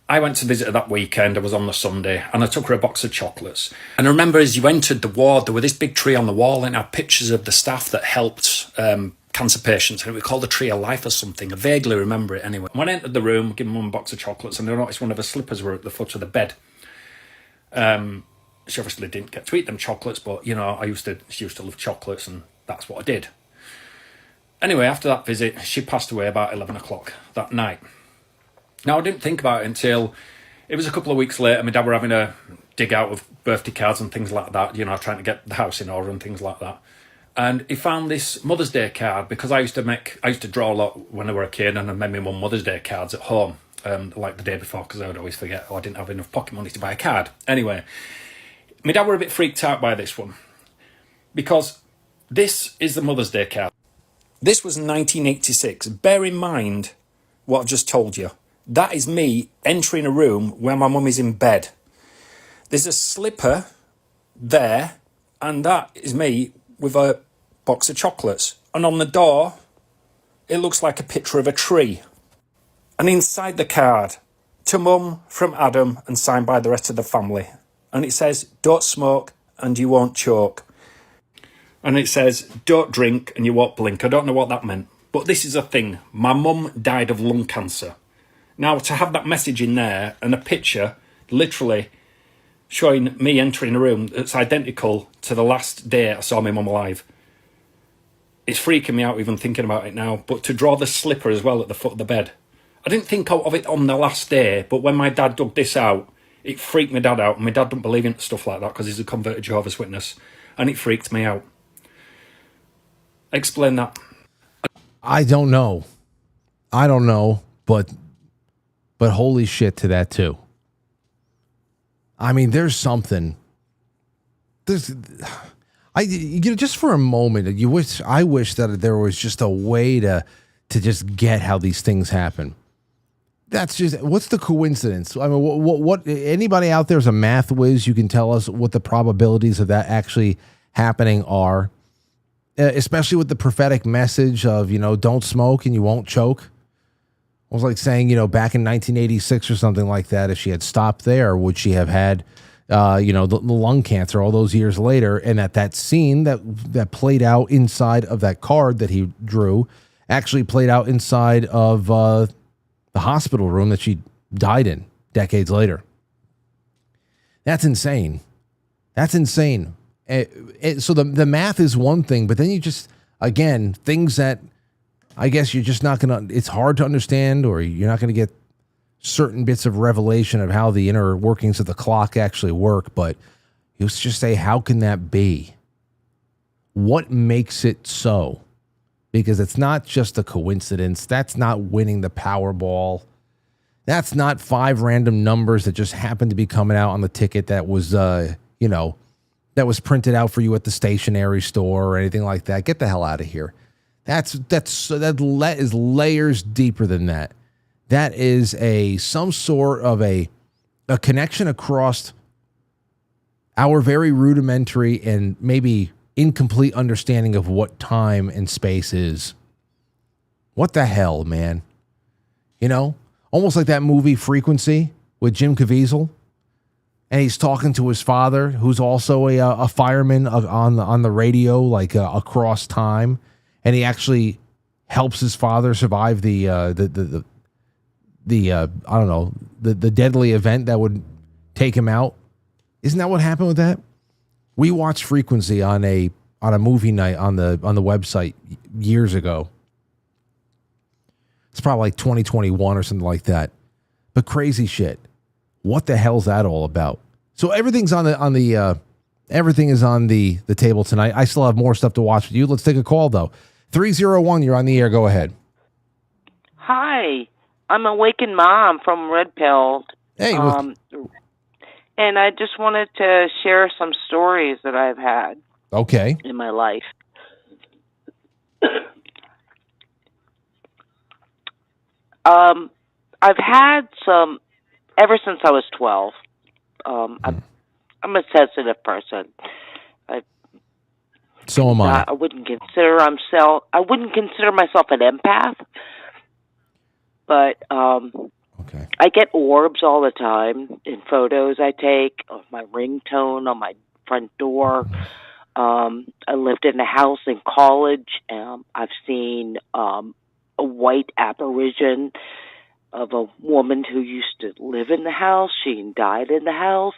I went to visit her that weekend. I was on the Sunday, and I took her a box of chocolates. And I remember as you entered the ward, there was this big tree on the wall, and it had pictures of the staff that helped cancer patients, and it was called the Tree of Life or something. I vaguely remember it anyway. When I entered the room, gave Mum a box of chocolates, and I noticed one of her slippers were at the foot of the bed. She obviously didn't get to eat them chocolates, but, you know, she used to love chocolates, and that's what I did. Anyway, after that visit, she passed away about 11 o'clock that night. Now, I didn't think about it until it was a couple of weeks later. My dad were having a dig out of birthday cards and things like that, you know, trying to get the house in order and things like that. And he found this Mother's Day card, because I used to draw a lot when I was a kid, and I made my mum Mother's Day cards at home, like the day before, because I would always forget, I didn't have enough pocket money to buy a card. Anyway, my dad were a bit freaked out by this one, because this is the Mother's Day card. This was 1986. Bear in mind what I've just told you. That is me entering a room where my mum is in bed. There's a slipper there, and that is me with a box of chocolates. And on the door, it looks like a picture of a tree. And inside the card, to Mum from Adam, and signed by the rest of the family. And it says, don't smoke and you won't choke. And it says, don't drink and you won't blink. I don't know what that meant, but this is a thing. My mum died of lung cancer. Now, to have that message in there and a picture literally showing me entering a room that's identical to the last day I saw my mum alive, it's freaking me out even thinking about it now. But to draw the slipper as well at the foot of the bed, I didn't think of it on the last day, but when my dad dug this out, it freaked my dad out. And my dad doesn't believe in stuff like that because he's a converted Jehovah's Witness, and it freaked me out. Explain that. I don't know, but holy shit to that too. I mean, there's something. Just for a moment, I wish that there was just a way to just get how these things happen. That's just, what's the coincidence? I mean, what anybody out there is a math whiz? You can tell us what the probabilities of that actually happening are, especially with the prophetic message of, don't smoke and you won't choke. It was like saying, back in 1986 or something like that, if she had stopped there, would she have had, the lung cancer all those years later? And that scene that played out inside of that card that he drew actually played out inside of the hospital room that she died in decades later. That's insane. That's insane. So the math is one thing, but then you just, again, things that I guess you're just not going to, it's hard to understand, or you're not going to get certain bits of revelation of how the inner workings of the clock actually work. But you just say, how can that be? What makes it so? Because it's not just a coincidence. That's not winning the Powerball. That's not 5 random numbers that just happened to be coming out on the ticket that was, that was printed out for you at the stationery store or anything like that. Get the hell out of here. That is layers deeper than that. That is some sort of a connection across our very rudimentary and maybe incomplete understanding of what time and space is. What the hell, man? Almost like that movie Frequency with Jim Caviezel. And he's talking to his father, who's also a fireman on the radio, like across time. And he actually helps his father survive the deadly event that would take him out. Isn't that what happened with that? We watched Frequency on a movie night on the website years ago. It's probably like 2021 or something like that. But crazy shit. What the hell's that all about? So everything's everything is on the table tonight. I still have more stuff to watch with you. Let's take a call though. 301, you're on the air. Go ahead. Hi, I'm Awakened Mom from Red Pill. Hey, and I just wanted to share some stories that I've had. Okay. In my life. I've had some ever since I was 12. I'm a sensitive person. So am I. I wouldn't consider myself an empath, but okay. I get orbs all the time in photos I take of my ringtone on my front door. I lived in a house in college. I've seen a white apparition of a woman who used to live in the house. She died in the house.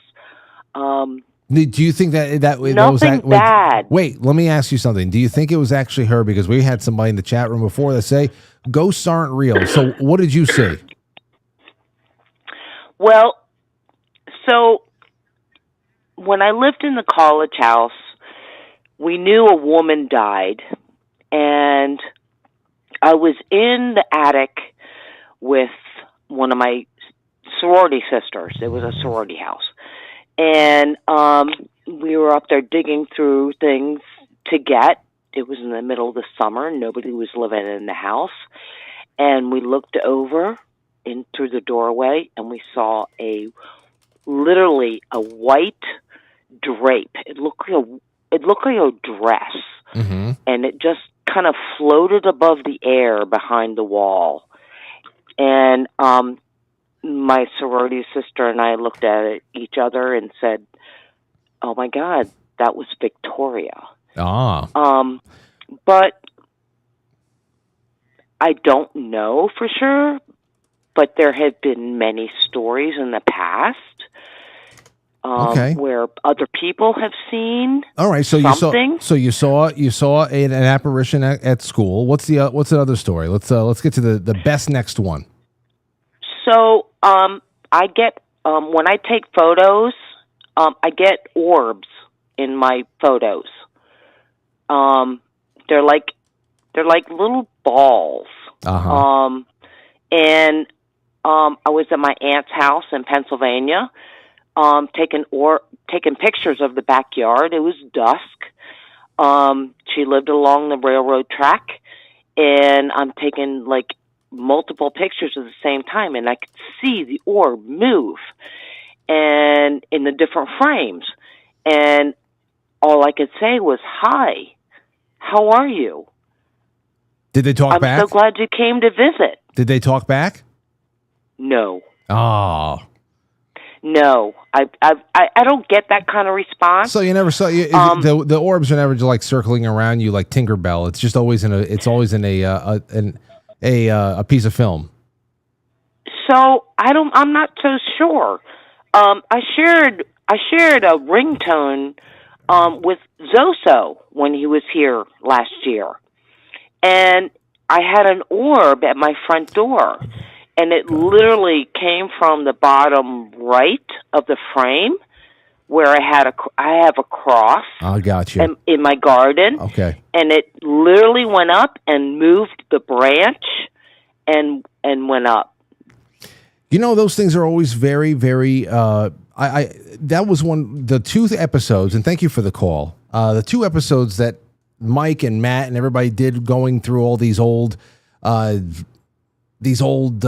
Do you think that nothing was bad? Wait, let me ask you something. Do you think it was actually her? Because we had somebody in the chat room before that say ghosts aren't real. So what did you see? Well, so when I lived in the college house, we knew a woman died, and I was in the attic with one of my sorority sisters. It was a sorority house. And we were up there digging through things to get. It was in the middle of the summer. Nobody was living in the house. And we looked over in through the doorway, and we saw literally a white drape. It looked like a dress. Mm-hmm. And it just kind of floated above the air behind the wall. And my sorority sister and I looked at each other and said, "Oh my God, that was Victoria." Ah. But I don't know for sure, but there have been many stories in the past where other people have seen. All right, so something. you saw an apparition at school. What's the other story? Let's get to the best next one. So I get when I take photos, I get orbs in my photos. They're like little balls. Uh-huh. And I was at my aunt's house in Pennsylvania, taking pictures of the backyard. It was dusk. She lived along the railroad track, and I'm taking like multiple pictures at the same time, and I could see the orb move and in the different frames, and all I could say was, "Hi, how are you?" Did they talk back? I'm so glad you came to visit. Did they talk back? No. Oh. No, I don't get that kind of response. So you never saw the orbs are never just like circling around you like Tinkerbell. It's always in a piece of film. So I'm not so sure. I shared a ringtone with Zoso when he was here last year, and I had an orb at my front door, and it literally came from the bottom right of the frame where I have a cross. I got you. In my garden. Okay. And it literally went up and moved the branch and went up. You know, those things are always very, very. That was the 2 episodes, and thank you for the call. The 2 episodes that Mike and Matt and everybody did, going through all these old, I don't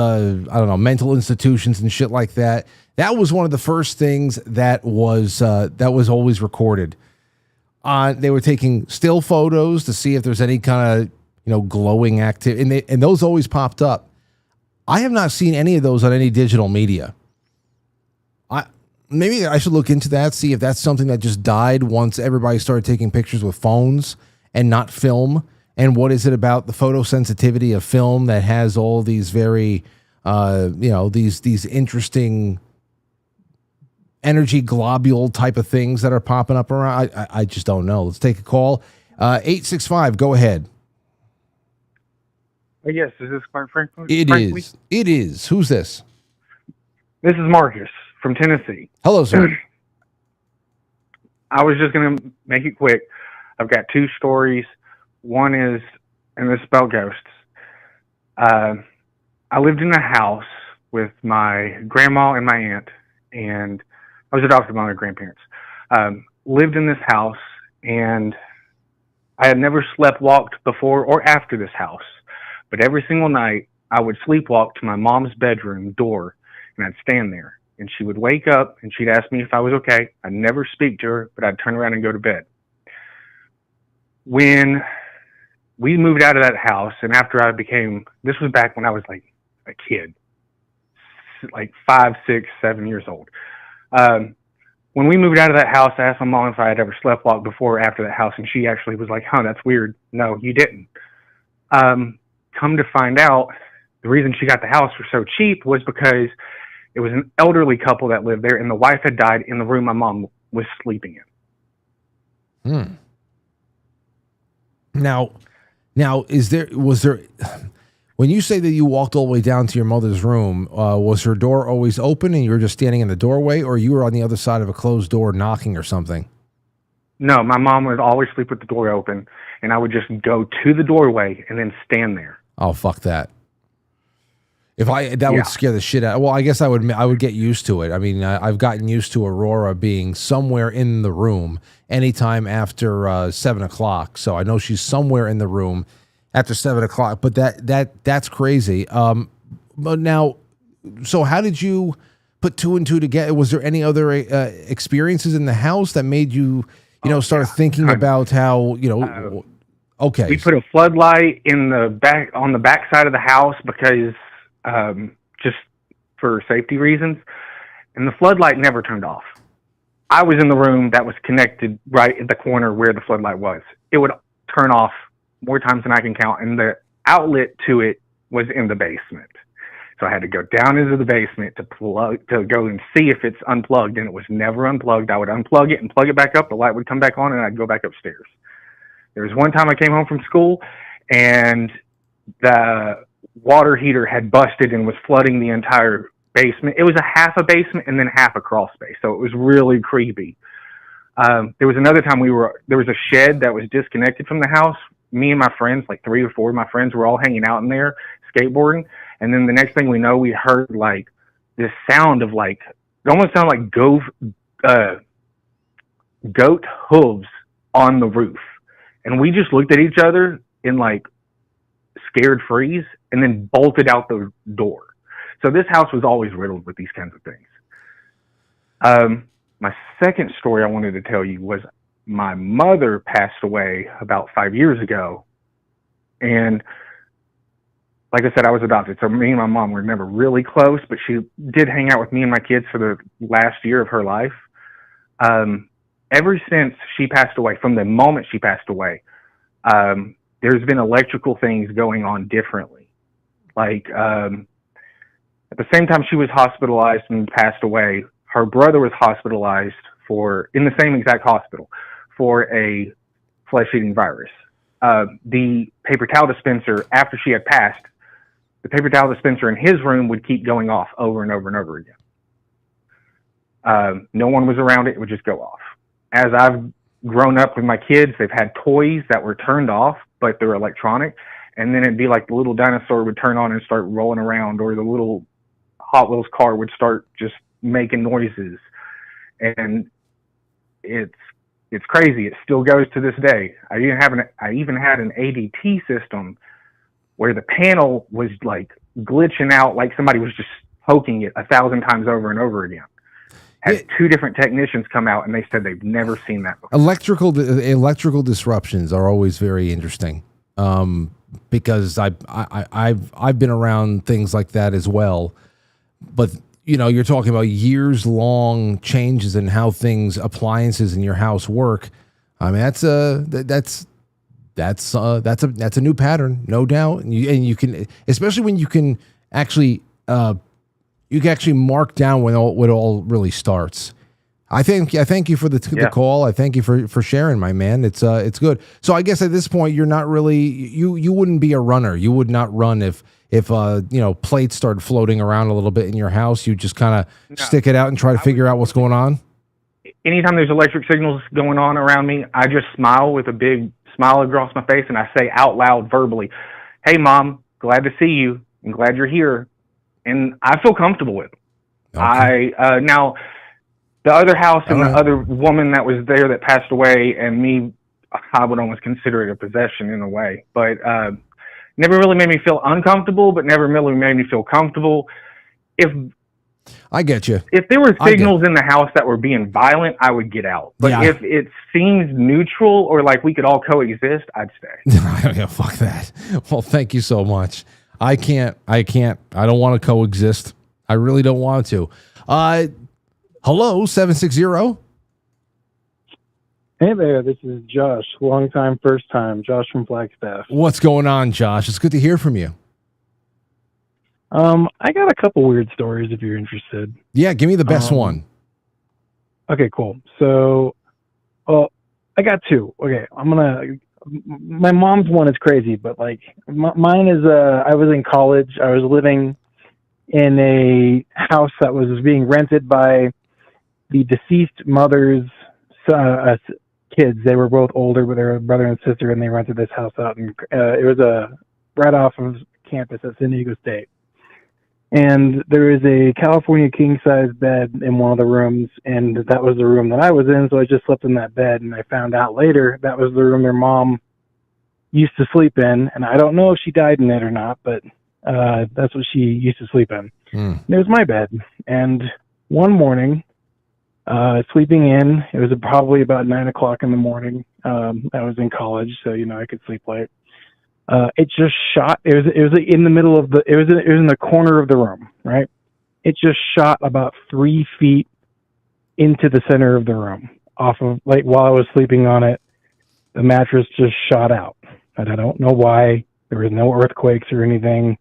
know, mental institutions and shit like that. That was one of the first things that was always recorded. They were taking still photos to see if there's any kind of glowing activity, and those always popped up. I have not seen any of those on any digital media. Maybe I should look into that, see if that's something that just died once everybody started taking pictures with phones and not film. And what is it about the photosensitivity of film that has all these very, these interesting energy globule type of things that are popping up around? I just don't know. Let's take a call. 865, go ahead. Yes, is this Quite Frankly? It is. Who's this? This is Marcus from Tennessee. Hello, sir. I was just going to make it quick. I've got 2 stories. One is, and this is about ghosts. I lived in a house with my grandma and my aunt, and I was adopted by my grandparents. Lived in this house, and I had never sleepwalked before or after this house. But every single night, I would sleepwalk to my mom's bedroom door, and I'd stand there. And she would wake up, and she'd ask me if I was okay. I'd never speak to her, but I'd turn around and go to bed. When we moved out of that house, and after this was back when I was like a kid, like 5, 6, 7 years old. When we moved out of that house, I asked my mom if I had ever sleepwalked before or after that house, and she actually was like, "Huh, that's weird. No, you didn't." Come to find out, the reason she got the house for so cheap was because it was an elderly couple that lived there, and the wife had died in the room my mom was sleeping in. Now, was there, when you say that you walked all the way down to your mother's room, was her door always open and you were just standing in the doorway, or you were on the other side of a closed door knocking or something? No, my mom would always sleep with the door open, and I would just go to the doorway and then stand there. Oh, fuck that. Would scare the shit out. Well, I guess I would get used to it. I mean, I've gotten used to Aurora being somewhere in the room anytime after 7 o'clock. So I know she's somewhere in the room after 7 o'clock, but that's crazy. But now, so how did you put 2 and 2 together? Was there any other experiences in the house that made you, start thinking about how, okay. We put a floodlight on the back side of the house because just for safety reasons, and the floodlight never turned off. I was in the room that was connected right at the corner where the floodlight was. It would turn off more times than I can count, and the outlet to it was in the basement. So I had to go down into the basement to go and see if it's unplugged, and it was never unplugged. I would unplug it and plug it back up. The light would come back on, and I'd go back upstairs. There was one time I came home from school, and the water heater had busted and was flooding the entire basement. It was a half a basement and then half a crawl space, so it was really creepy. There was another time there was a shed that was disconnected from the house. Me and my friends, like 3 or 4 of my friends, were all hanging out in there skateboarding, and then the next thing we know, we heard like this sound of it almost sounded like goat hooves on the roof, and we just looked at each other in like scared freeze and then bolted out the door. So this house was always riddled with these kinds of things. My second story I wanted to tell you was my mother passed away about 5 years ago. And like I said, I was adopted. So me and my mom were never really close, but she did hang out with me and my kids for the last year of her life. Ever since she passed away, from the moment she passed away, there's been electrical things going on differently. Like, At the same time she was hospitalized and passed away, her brother was hospitalized in the same exact hospital for a flesh-eating virus. The paper towel dispenser, after she had passed, the paper towel dispenser in his room would keep going off over and over and over again. No one was around it. It would just go off. As I've grown up with my kids, they've had toys that were turned off, but they're electronic. And then it'd be like the little dinosaur would turn on and start rolling around, or the little Hot Wheels car would start just making noises. And it's crazy. It still goes to this day. I even had an ADT system where the panel was like glitching out, like somebody was just poking it 1,000 times over and over again. Had two different technicians come out, and they said they've never seen that before. Electrical disruptions are always very interesting, because I've been around things like that as well. But you're talking about years long changes in how appliances in your house work. I mean, that's a new pattern, no doubt. And you can, especially when you can actually mark down when it all really starts. I thank you for the call. I thank you for sharing, my man. It's good. So I guess at this point you're not really you wouldn't be a runner. You would not run if plates started floating around a little bit in your house. You just kind of stick it out and try to figure out what's going on. Anytime there's electric signals going on around me, I just smile with a big smile across my face, and I say out loud verbally, "Hey, Mom, glad to see you. I'm glad you're here." And I feel comfortable with it. Okay. Now, the other house and the other woman that was there that passed away, and me, I would almost consider it a possession in a way. But never really made me feel uncomfortable, but never really made me feel comfortable. I get you. If there were signals in the house that were being violent, I would get out. But if it seems neutral or like we could all coexist, I'd stay. Yeah, fuck that. Well, thank you so much. I don't want to coexist. I really don't want to. Hello, 760. Hey there, this is Josh. Long time, first time. Josh from Flagstaff. What's going on, Josh? It's good to hear from you. I got a couple weird stories if you're interested. Yeah, give me the best one. Okay, cool. So, I got two. Okay, my mom's one is crazy, but like mine is, I was in college. I was living in a house that was being rented by the deceased mother's kids. They were both older, but they were a brother and sister, and they rented this house out. And it was right off of campus at San Diego State. And there is a California king-size bed in one of the rooms, and that was the room that I was in, so I just slept in that bed, and I found out later that was the room their mom used to sleep in, and I don't know if she died in it or not, but that's what she used to sleep in. And it was my bed. And one morning, sleeping in, it was probably about 9 o'clock in the morning. I was in college, so, I could sleep late. It just shot. It was in the middle of it was in the corner of the room, right? It just shot about 3 feet into the center of the room off of, like, while I was sleeping on it, the mattress just shot out. And I don't know why. There was no earthquakes or anything.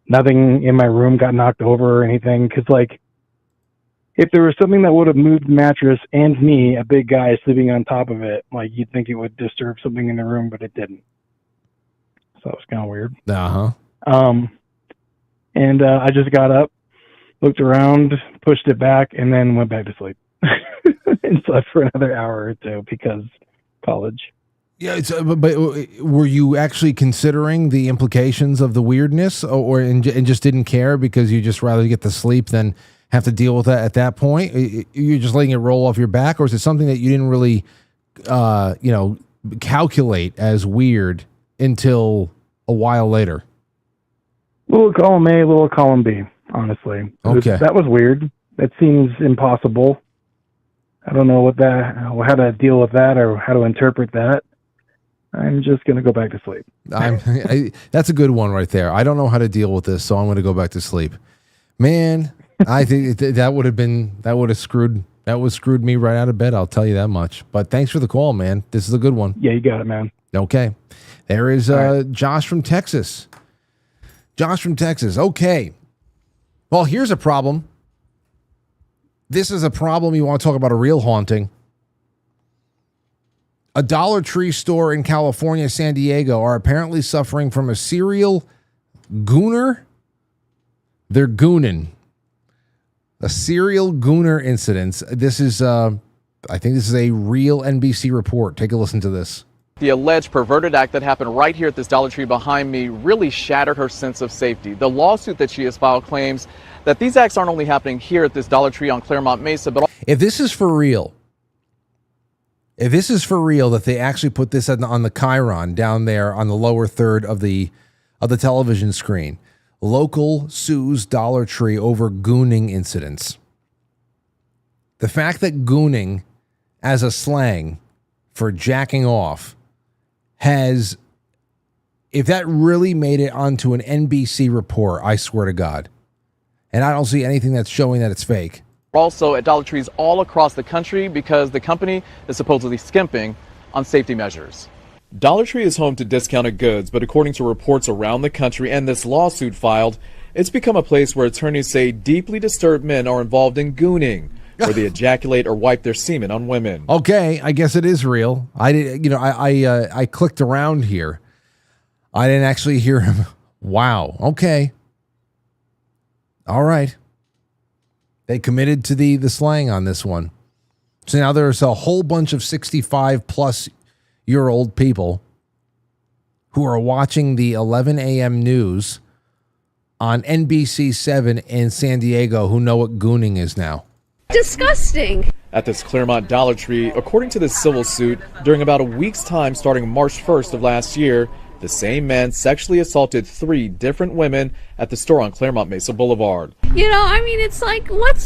Nothing in my room got knocked over or anything. Cause like, if there was something that would have moved the mattress and me, a big guy sleeping on top of it, like you'd think it would disturb something in the room, but it didn't. So it was kind of weird. And I just got up, looked around, pushed it back, and then went back to sleep and slept for another hour or two because college. Yeah, but were you actually considering the implications of the weirdness, and just didn't care because you just rather get to sleep than have to deal with that at that point? You're just letting it roll off your back, or is it something that you didn't really, calculate as weird until a while later? Little column A, little column B, honestly. That was weird. That seems impossible. I don't know how to deal with that or how to interpret that. I'm just going to go back to sleep. That's a good one right there. I don't know how to deal with this, so I'm going to go back to sleep. Man, I think that would have screwed me right out of bed. I'll tell you that much. But thanks for the call, man. This is a good one. Yeah, you got it, man. Okay. There is Josh from Texas. Josh from Texas. Okay. Well, here's a problem. This is a problem. You want to talk about a real haunting. A Dollar Tree store in California, San Diego, are apparently suffering from a serial gooner. They're gooning. A serial gooner incident. This is, I think this is a real NBC report. Take a listen to this. The alleged perverted act that happened right here at this Dollar Tree behind me really shattered her sense of safety. The lawsuit that she has filed claims that these acts aren't only happening here at this Dollar Tree on Claremont Mesa, but if this is for real, that they actually put this on the Chiron down there on the lower third of the television screen, local sues Dollar Tree over gooning incidents. The fact that gooning as a slang for jacking off has, if that really made it onto an NBC report, I swear to God, and I don't see anything that's showing that it's fake. also at Dollar Trees all across the country because the company is supposedly skimping on safety measures. Dollar Tree is home to discounted goods, but according to reports around the country and this lawsuit filed, it's become a place where attorneys say deeply disturbed men are involved in gooning, where they ejaculate or wipe their semen on women. Okay, I guess it is real. I clicked around here. I didn't actually hear him. Wow. Okay. All right. They committed to the slang on this one. So now there's a whole bunch of 65-plus-year-old people who are watching the 11 a.m. news on NBC7 in San Diego who know what gooning is now. Disgusting. At this Claremont Dollar Tree, according to this civil suit, during about a week's time starting March 1st of last year, the same man sexually assaulted 3 different women at the store on Claremont Mesa Boulevard. It's like, what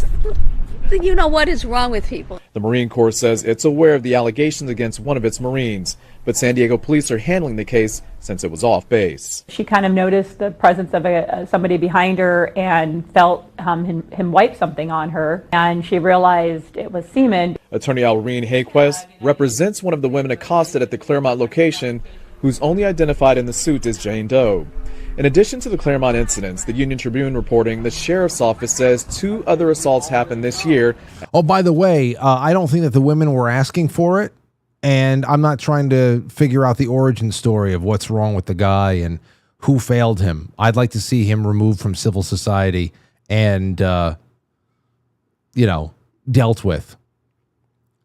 is wrong with people? The Marine Corps says it's aware of the allegations against one of its Marines, but San Diego police are handling the case since it was off base. She kind of noticed the presence of somebody behind her and felt him wipe something on her, and she realized it was semen. Attorney Alreen Hayquest represents one of the women accosted at the Claremont location, who's only identified in the suit as Jane Doe. In addition to the Claremont incidents, the Union Tribune reporting the sheriff's office says 2 other assaults happened this year. Oh, by the way, I don't think that the women were asking for it, and I'm not trying to figure out the origin story of what's wrong with the guy and who failed him. I'd like to see him removed from civil society and, dealt with.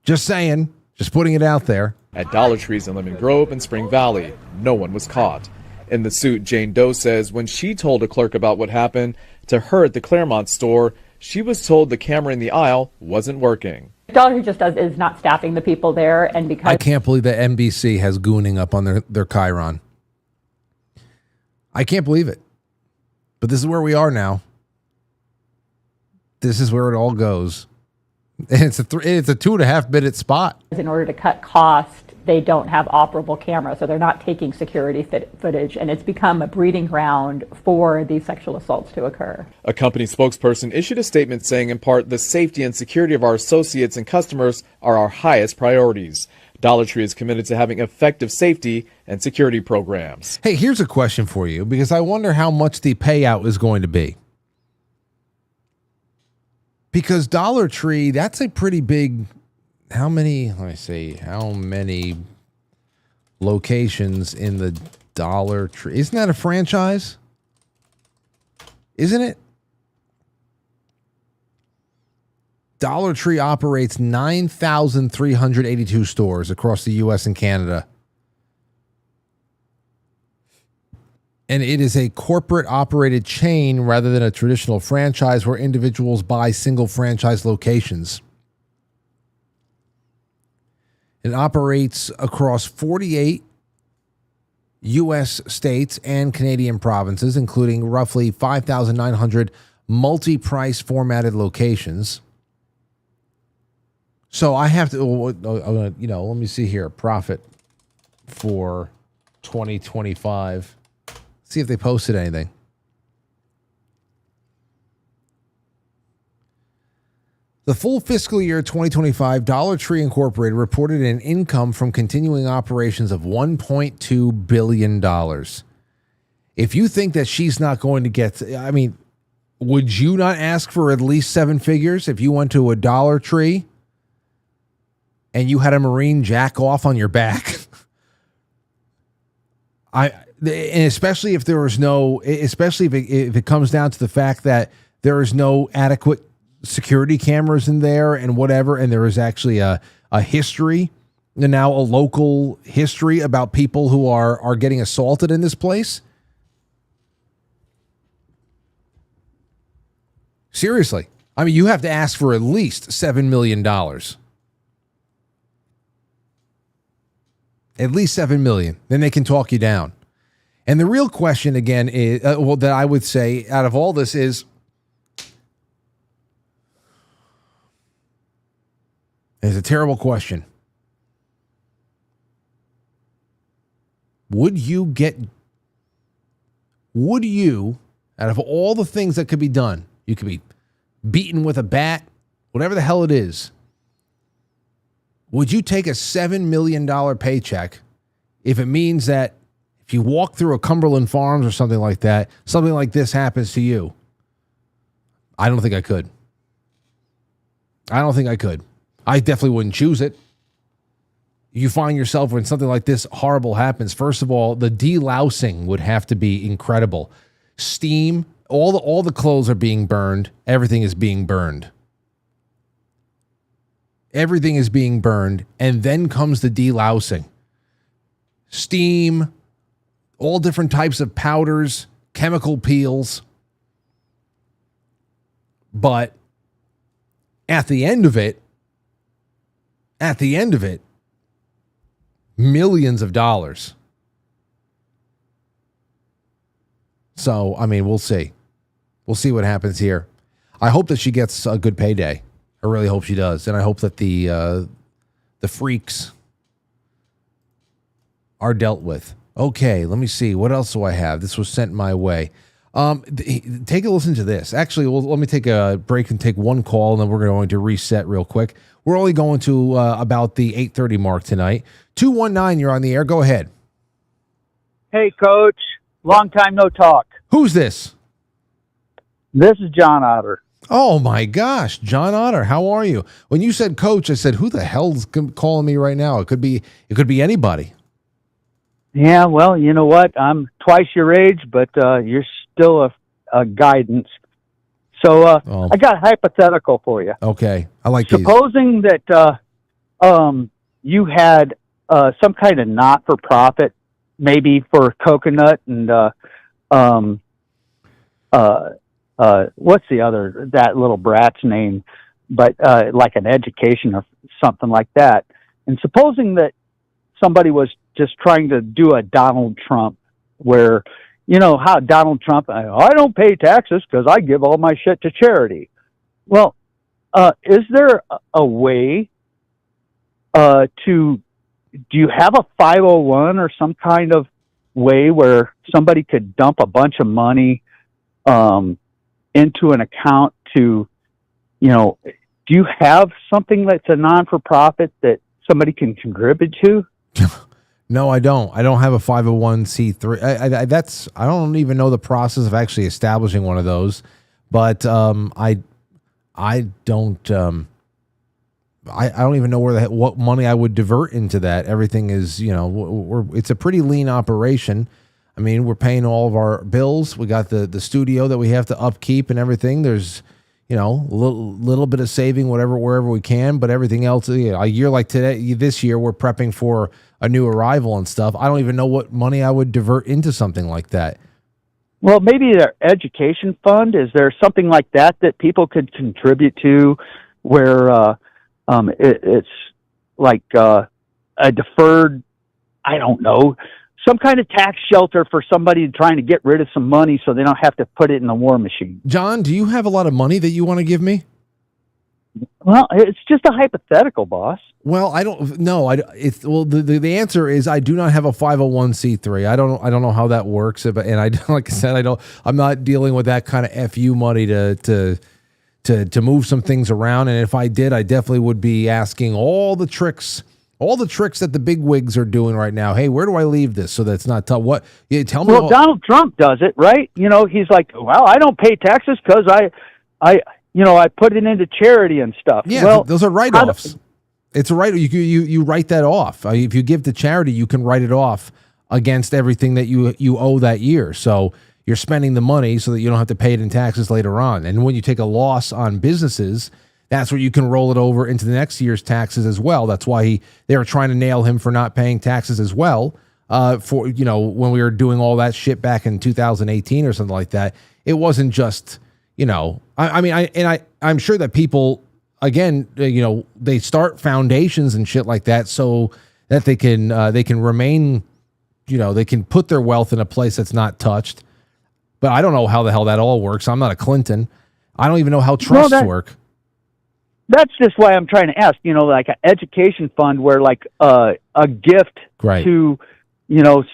Just saying, just putting it out there. At Dollar Trees in Lemon Grove and Spring Valley, no one was caught. In the suit, Jane Doe says when she told a clerk about what happened to her at the Claremont store, she was told the camera in the aisle wasn't working. Dollar Tree is not staffing the people there, and because I can't believe that NBC has gooning up on their Chiron. I can't believe it. But this is where we are now. This is where it all goes. And it's a 2.5 minute spot. in order to cut cost, they don't have operable cameras, so they're not taking security footage, and it's become a breeding ground for these sexual assaults to occur. A company spokesperson issued a statement saying, in part, the safety and security of our associates and customers are our highest priorities. Dollar Tree is committed to having effective safety and security programs. Hey, here's a question for you, because I wonder how much the payout is going to be. Because Dollar Tree, that's a pretty big... How many locations in the Dollar Tree? Isn't that a franchise? Isn't it? Dollar Tree operates 9,382 stores across the U.S. and Canada. And it is a corporate operated chain rather than a traditional franchise where individuals buy single franchise locations. It operates across 48 U.S. states and Canadian provinces, including roughly 5,900 multi-price formatted locations. So I have to, let me see here. Profit for 2025. See if they posted anything. The full fiscal year 2025, Dollar Tree Incorporated reported an income from continuing operations of $1.2 billion. If you think that she's not going to get, Would you not ask for at least 7 figures if you went to a Dollar Tree and you had a Marine jack off on your back? And especially if there was no, especially if it comes down to the fact that there is no adequate security cameras in there and whatever, and there is actually a history, and now a local history about people who are getting assaulted in this place. Seriously. I mean, you have to ask for at least $7 million. At least $7 million. Then they can talk you down. And the real question again is, that I would say out of all this is, it's a terrible question. Would you, out of all the things that could be done, you could be beaten with a bat, whatever the hell it is, would you take a $7 million paycheck if it means that if you walk through a Cumberland Farms or something like that, something like this happens to you? I don't think I could. I definitely wouldn't choose it. You find yourself when something like this horrible happens. First of all, the delousing would have to be incredible. Steam, all the clothes are being burned. Everything is being burned. Everything is being burned, and then comes the delousing. Steam, all different types of powders, chemical peels. But at the end of it, millions of dollars. So, I mean, we'll see. We'll see what happens here. I hope that she gets a good payday. I really hope she does. And I hope that the freaks are dealt with. Okay, let me see. What else do I have? This was sent my way. Take a listen to this. Actually, let me take a break and take one call, and then we're going to reset real quick. We're only going to about the 8:30 mark tonight. 219, you're on the air. Go ahead. Hey, Coach. Long time no talk. Who's this? This is John Otter. Oh, my gosh. John Otter, how are you? When you said coach, I said, who the hell's calling me right now? It could be anybody. Yeah, well, you know what? I'm twice your age, but you're still a guidance. So I got a hypothetical for you. Okay. I like Supposing that you had some kind of not-for-profit, maybe for coconut and what's the other, that little brat's name, but like an education or something like that. And supposing that somebody was just trying to do a Donald Trump, where, you know, how Donald Trump, I don't pay taxes because I give all my shit to charity. Well, is there a way do you have a 501 or some kind of way where somebody could dump a bunch of money into an account to, you know, do you have something that's a non-for-profit that somebody can contribute to? No, I don't. I don't have a 501c3. I don't even know the process of actually establishing one of those, but I don't even know what money I would divert into that. Everything is, you know, it's a pretty lean operation. I mean, we're paying all of our bills. We got the studio that we have to upkeep and everything. There's, you know, a little bit of saving, wherever we can, but everything else, you know, a year like this year, we're prepping for a new arrival and stuff. I don't even know what money I would divert into something like that. Well, maybe their education fund. Is there something like that people could contribute to, where it's like a deferred, I don't know, some kind of tax shelter for somebody trying to get rid of some money so they don't have to put it in the war machine? John, do you have a lot of money that you want to give me? Well, it's just a hypothetical, boss. Well, I don't know. The answer is I do not have a 501c3. I don't know how that works, and like I said, I'm not dealing with that kind of FU money to move some things around. And if I did, I definitely would be asking all the tricks All the tricks that the big wigs are doing right now. Hey, where do I leave this so that's not tough? What? Yeah, tell me. Well, Donald Trump does it, right? You know, he's like, well, I don't pay taxes because I put it into charity and stuff. Yeah, well, those are write-offs. It's a write. You write that off. If you give to charity, you can write it off against everything that you owe that year. So you're spending the money so that you don't have to pay it in taxes later on. And when you take a loss on businesses, that's where you can roll it over into the next year's taxes as well. That's why they were trying to nail him for not paying taxes as well. For when we were doing all that shit back in 2018 or something like that, it wasn't just I'm sure that people again they start foundations and shit like that so that they can remain they can put their wealth in a place that's not touched. But I don't know how the hell that all works. I'm not a Clinton. I don't even know how trusts work. That's just why I'm trying to ask, like an education fund where like a gift to,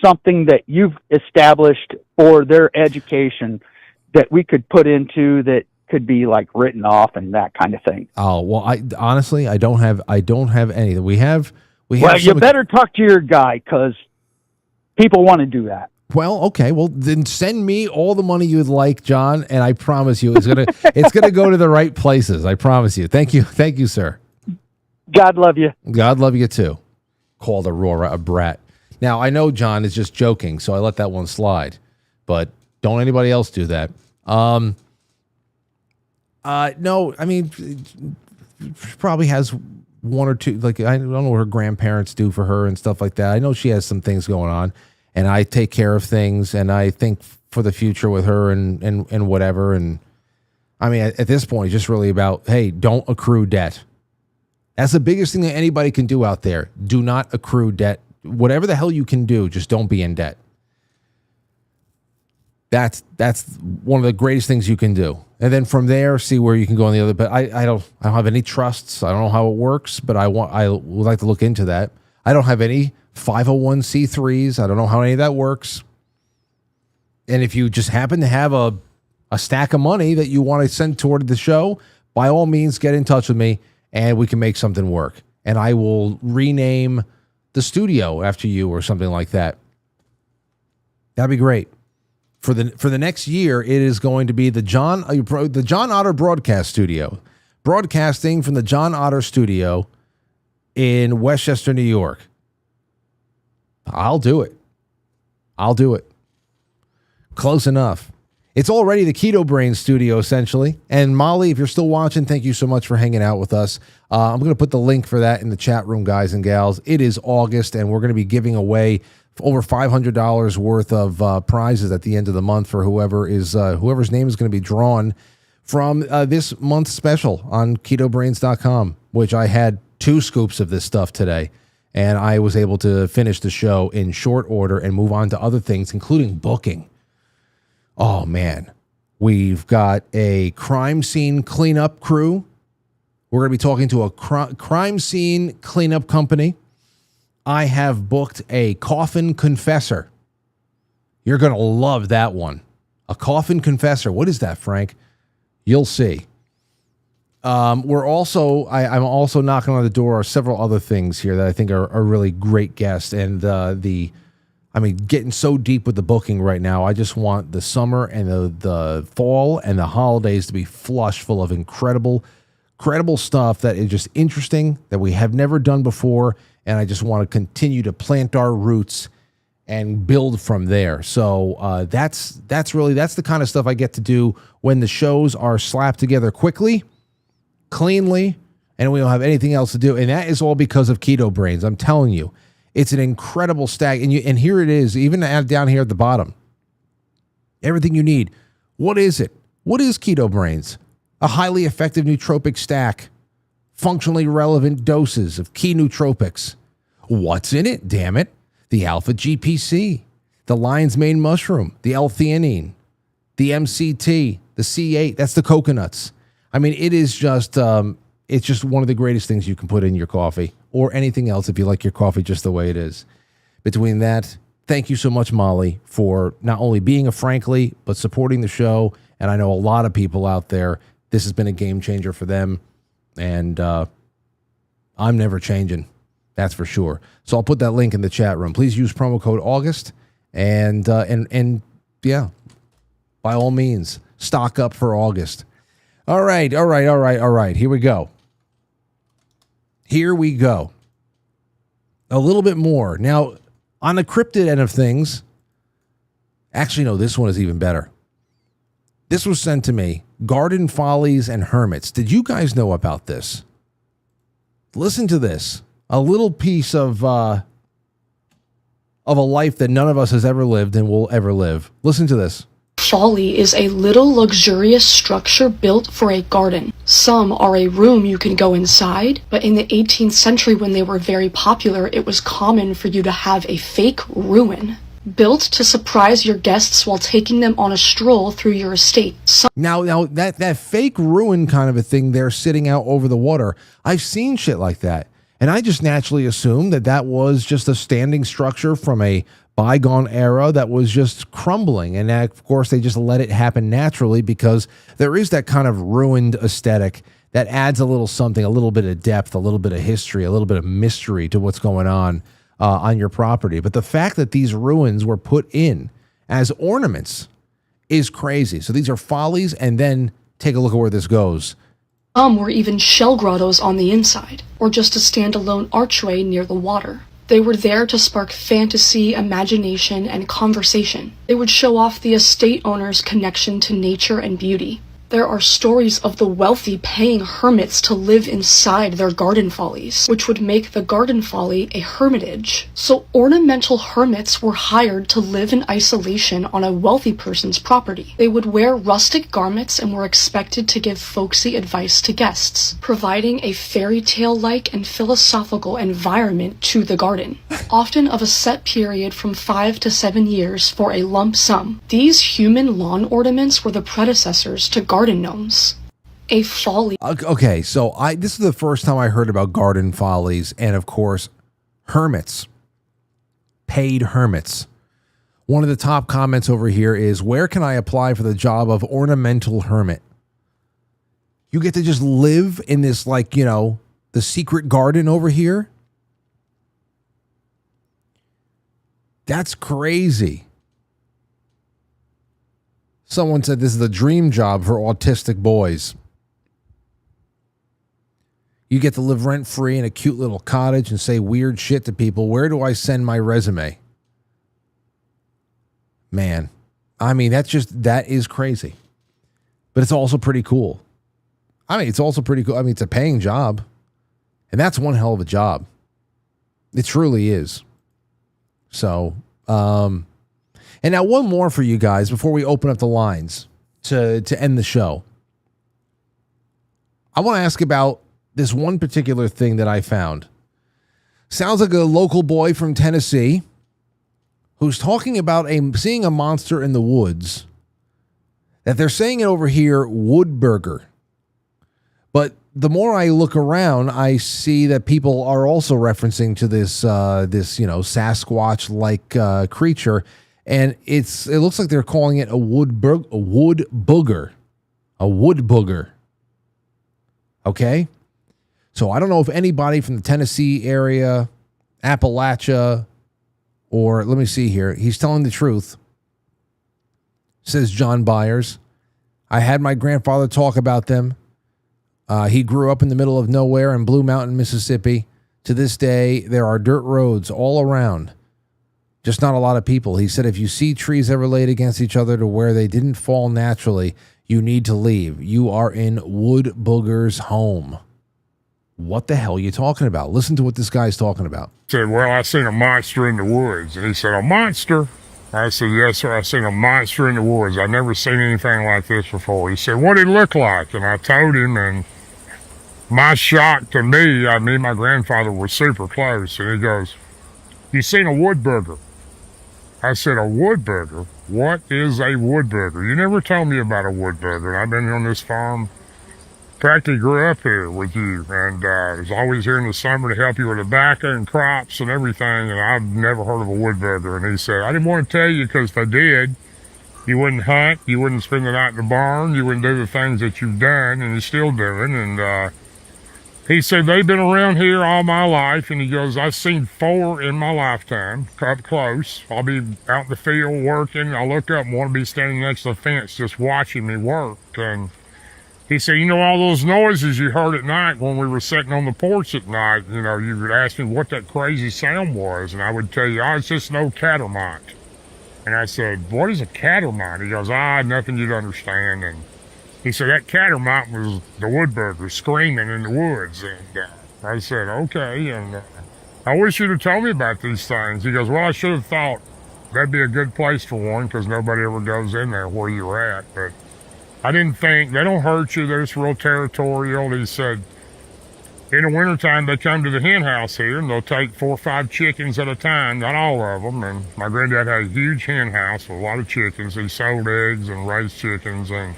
something that you've established for their education that we could put into that could be like written off and that kind of thing. Oh, well, I don't have any. We have. Well, you better talk to your guy because people want to do that. Well, okay. Well, then send me all the money you'd like, John, and I promise you it's gonna go to the right places. I promise you. Thank you, sir. God love you. God love you too. Called Aurora a brat. Now I know John is just joking, so I let that one slide. But don't anybody else do that. No, I mean, she probably has one or two. Like I don't know what her grandparents do for her and stuff like that. I know she has some things going on. And I take care of things, and I think for the future with her and whatever. And I mean, at this point, it's just really about, hey, don't accrue debt. That's the biggest thing that anybody can do out there. Do not accrue debt. Whatever the hell you can do, just don't be in debt. That's one of the greatest things you can do. And then from there, see where you can go on the other. But I don't have any trusts. I don't know how it works, but I would like to look into that. I don't have any 501c3s. I don't know how any of that works. And if you just happen to have a stack of money that you want to send toward the show, by all means, get in touch with me and we can make something work. And I will rename the studio after you or something like that. That'd be great. For the next year, it is going to be the John Otter Broadcast Studio. Broadcasting from the John Otter Studio in Westchester, New York. I'll do it. Close enough. It's already the KetoBrainz studio, essentially. And Molly, if you're still watching, thank you so much for hanging out with us. I'm going to put the link for that in the chat room, guys and gals. It is August, and we're going to be giving away over $500 worth of prizes at the end of the month for whoever's name is going to be drawn from this month's special on KetoBrainz.com, which I had 2 scoops of this stuff today. And I was able to finish the show in short order and move on to other things, including booking. Oh, man. We've got a crime scene cleanup crew. We're going to be talking to a crime scene cleanup company. I have booked a coffin confessor. You're going to love that one. A coffin confessor. What is that, Frank? You'll see. I'm also knocking on the door of several other things here that I think are really great guests. And getting so deep with the booking right now, I just want the summer and the fall and the holidays to be flush full of incredible stuff that is just interesting, that we have never done before. And I just want to continue to plant our roots and build from there. So that's the kind of stuff I get to do when the shows are slapped together quickly, cleanly, and we don't have anything else to do. And that is all because of KetoBrainz. I'm telling you, it's an incredible stack. And here it is, even down here at the bottom. Everything you need. What is it? What is KetoBrainz? A highly effective nootropic stack. Functionally relevant doses of key nootropics. What's in it? Damn it. The alpha GPC, the lion's mane mushroom, the L-theanine, the MCT, the C8. That's the coconuts. I mean, it is just, it's just one of the greatest things you can put in your coffee or anything else if you like your coffee just the way it is. Between that, thank you so much, Molly, for not only being a Frankly, but supporting the show. And I know a lot of people out there, this has been a game changer for them. And I'm never changing. That's for sure. So I'll put that link in the chat room. Please use promo code August, and yeah, by all means, stock up for August. All right. Here we go. A little bit more. Now, on the cryptid end of things, actually, no, this one is even better. This was sent to me, Garden Follies and Hermits. Did you guys know about this? Listen to this. A little piece of a life that none of us has ever lived and will ever live. Listen to this. Folly is a little luxurious structure built for a garden. Some are a room you can go inside, but in the 18th century when they were very popular, it was common for you to have a fake ruin built to surprise your guests while taking them on a stroll through your estate. Now that fake ruin kind of a thing there sitting out over the water, I've seen shit like that. And I just naturally assumed that was just a standing structure from a bygone era that was just crumbling. And that, of course, they just let it happen naturally because there is that kind of ruined aesthetic that adds a little something, a little bit of depth, a little bit of history, a little bit of mystery to what's going on your property. But the fact that these ruins were put in as ornaments is crazy. So these are follies, and then take a look at where this goes. Some were even shell grottos on the inside, or just a standalone archway near the water. They were there to spark fantasy, imagination, and conversation. They would show off the estate owner's connection to nature and beauty. There are stories of the wealthy paying hermits to live inside their garden follies, which would make the garden folly a hermitage. So ornamental hermits were hired to live in isolation on a wealthy person's property. They would wear rustic garments and were expected to give folksy advice to guests, providing a fairy tale-like and philosophical environment to the garden, often of a set period from 5 to 7 years for a lump sum. These human lawn ornaments were the predecessors to garden gnomes. A folly. Okay, so this is the first time I heard about garden follies and, of course, hermits. Paid hermits. One of the top comments over here is, where can I apply for the job of ornamental hermit? You get to just live in this, the secret garden over here? That's crazy. Someone said this is the dream job for autistic boys. You get to live rent-free in a cute little cottage and say weird shit to people. Where do I send my resume? Man, I mean, that is crazy. But it's also pretty cool. It's a paying job. And that's one hell of a job. It truly is. So, and now one more for you guys before we open up the lines to end the show. I want to ask about this one particular thing that I found. Sounds like a local boy from Tennessee who's talking about seeing a monster in the woods. That they're saying it over here, woodburger. But the more I look around, I see that people are also referencing to this Sasquatch-like creature. And it looks like they're calling it a wood booger. A wood booger. Okay? So I don't know if anybody from the Tennessee area, Appalachia, or let me see here. He's telling the truth. Says John Byers. I had my grandfather talk about them. He grew up in the middle of nowhere in Blue Mountain, Mississippi. To this day, there are dirt roads all around. Just not a lot of people. He said if you see trees ever laid against each other to where they didn't fall naturally, you need to leave. You are in Wood Booger's home. What the hell are you talking about? Listen to what this guy's talking about. Said, well, I seen a monster in the woods. And he said, a monster? I said, yes, sir, I seen a monster in the woods. I've never seen anything like this before. He said, what did it look like? And I told him, and my shock to me, my grandfather was super close. And he goes, you seen a woodburger? I said, a woodburger? What is a woodburger? You never told me about a woodburger. I've been on this farm, practically grew up here with you, and was always here in the summer to help you with tobacco and crops and everything, and I've never heard of a woodburger. And he said, I didn't want to tell you because if I did, you wouldn't hunt, you wouldn't spend the night in the barn, you wouldn't do the things that you've done and you're still doing, and He said, they've been around here all my life, and he goes, I've seen 4 in my lifetime, up close. I'll be out in the field working. I look up and want to be standing next to the fence just watching me work. And he said, you know, all those noises you heard at night when we were sitting on the porch at night, you know, you would ask me what that crazy sound was, and I would tell you, oh, it's just no catamite. And I said, what is a catamite? He goes, nothing you'd understand. And he said, that catamite was the woodburger screaming in the woods. And I said, okay. And I wish you'd have told me about these things. He goes, well, I should have thought that'd be a good place for one, because nobody ever goes in there where you're at. But I didn't think, they don't hurt you. They're just real territorial. He said, in the wintertime, they come to the hen house here, and they'll take 4 or 5 chickens at a time, not all of them. And my granddad had a huge hen house with a lot of chickens. He sold eggs and raised chickens, and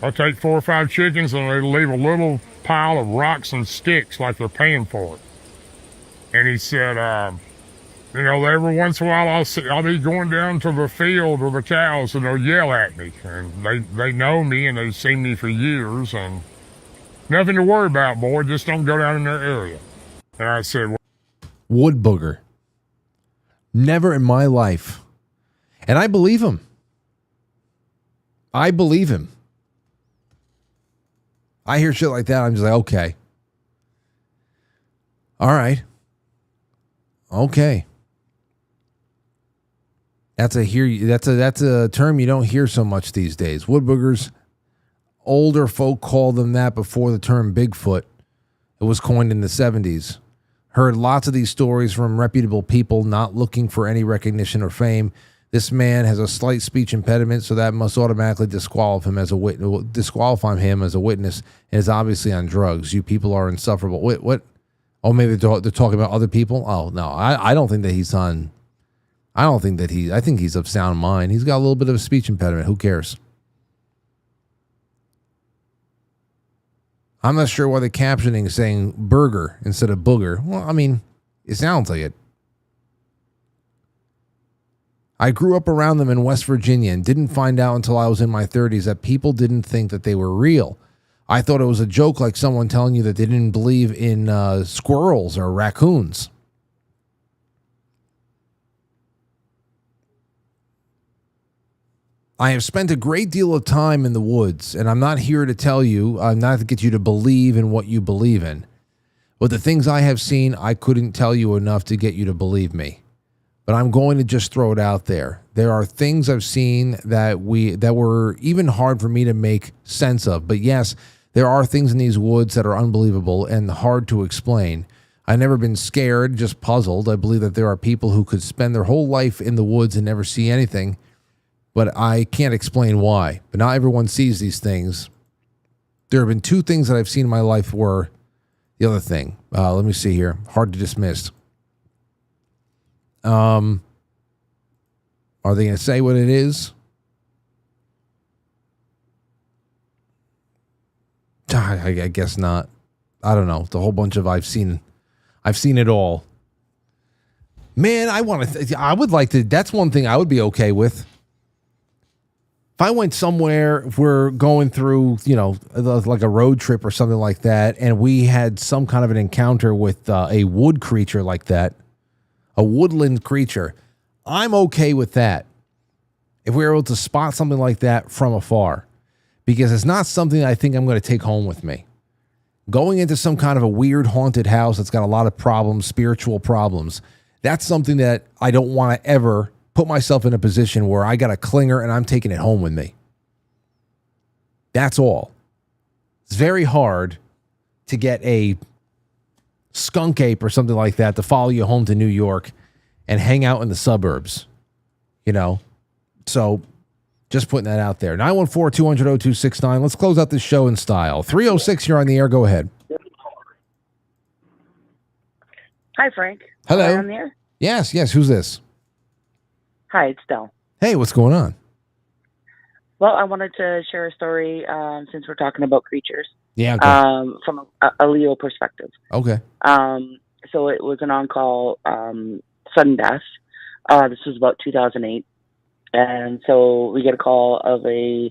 I'll take 4 or 5 chickens, and they leave a little pile of rocks and sticks like they're paying for it. And he said, you know, every once in a while I'll be going down to the field with the cows, and they'll yell at me. And they know me, and they've seen me for years, and nothing to worry about, boy. Just don't go down in their area. And I said, well, wood booger. Never in my life. And I believe him. I believe him. I hear shit like that, I'm just like, okay. All right. Okay. That's a term you don't hear so much these days. Wood boogers. Older folk called them that before the term Bigfoot. It was coined in the 70s. Heard lots of these stories from reputable people not looking for any recognition or fame. This man has a slight speech impediment, so that must automatically disqualify him as a witness, and is obviously on drugs. You people are insufferable. Wait, what? Oh, maybe they're talking about other people? Oh, no, I don't think that he's on. I think he's of sound mind. He's got a little bit of a speech impediment. Who cares? I'm not sure why the captioning is saying burger instead of booger. Well, I mean, it sounds like it. I grew up around them in West Virginia and didn't find out until I was in my 30s that people didn't think that they were real. I thought it was a joke, like someone telling you that they didn't believe in squirrels or raccoons. I have spent a great deal of time in the woods, and I'm not here to tell you, I'm not to get you to believe in what you believe in. But the things I have seen, I couldn't tell you enough to get you to believe me. But I'm going to just throw it out there. There are things I've seen that were even hard for me to make sense of. But yes, there are things in these woods that are unbelievable and hard to explain. I've never been scared, just puzzled. I believe that there are people who could spend their whole life in the woods and never see anything. But I can't explain why. But not everyone sees these things. There have been 2 things that I've seen in my life were the other thing. Let me see here. Hard to dismiss. Are they going to say what it is? I guess not. I don't know. The whole bunch of I've seen it all. Man, I would like to. That's one thing I would be okay with. If I went somewhere, if we're going through, like a road trip or something like that, and we had some kind of an encounter with a wood creature like that, a woodland creature, I'm okay with that. If we were able to spot something like that from afar, because it's not something I think I'm going to take home with me. Going into some kind of a weird haunted house that's got a lot of problems, spiritual problems, that's something that I don't want to ever put myself in a position where I got a clinger and I'm taking it home with me. That's all. It's very hard to get a skunk ape or something like that to follow you home to New York and hang out in the suburbs, So just putting that out there. 914-200-0269. Let's close out this show in style. 306, you're on the air. Go ahead. Hi, Frank. Hello. Am I on the air? Yes. Who's this? Hi, it's Del. Hey, what's going on? Well, I wanted to share a story since we're talking about creatures. Yeah. Okay. From a Leo perspective. Okay. So it was an on-call sudden death. This was about 2008. And so we get a call of a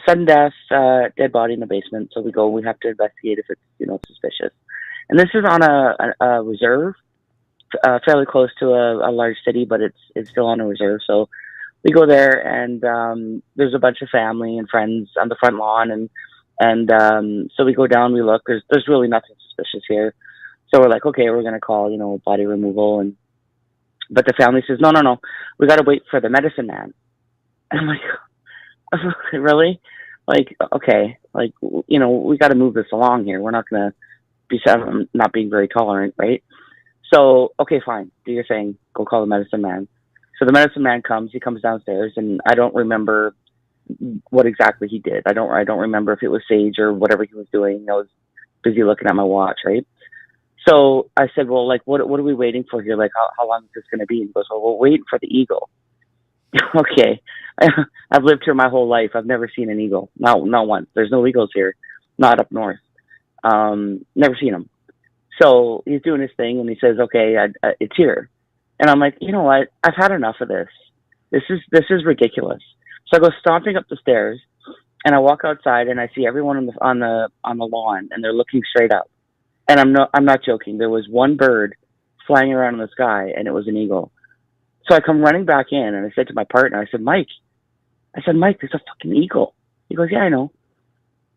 sudden death, dead body in the basement. So we have to investigate if it's, suspicious. And this is on a reserve, fairly close to a large city, but it's still on a reserve. So we go there, and there's a bunch of family and friends on the front lawn, and so we go down, we look. There's really nothing suspicious here. So we're like, okay, we're gonna call, body removal, but the family says, no, we got to wait for the medicine man. And I'm like, really? Like, okay, like, we got to move this along here. We're not gonna be not being very tolerant, right? So, okay, fine, do your thing. Go call the medicine man. So the medicine man comes. He comes downstairs, and I don't remember what exactly he did. I don't remember if it was sage or whatever he was doing. I was busy looking at my watch, right? So I said, well, like, what are we waiting for here? Like, how long is this going to be? And he goes, well, we're waiting for the eagle. Okay. I've lived here my whole life. I've never seen an eagle. Not once. There's no eagles here. Not up north. Never seen them. So he's doing his thing, and he says, okay, it's here. And I'm like, you know what? I've had enough of this. This is ridiculous. So I go stomping up the stairs, and I walk outside, and I see everyone on the lawn, and they're looking straight up. And I'm not joking. There was one bird flying around in the sky, and it was an eagle. So I come running back in, and I said to my partner, I said, Mike, there's a fucking eagle. He goes, yeah, I know.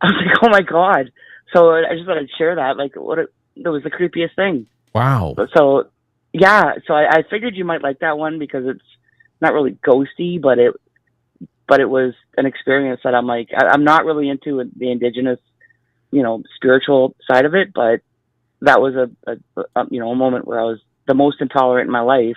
I was like, oh my God. So I just thought I'd share that. Like, that was the creepiest thing. Wow. So, yeah. So I figured you might like that one because it's not really ghosty, but it was an experience that I'm like, I'm not really into the indigenous, spiritual side of it, but that was a moment where I was the most intolerant in my life,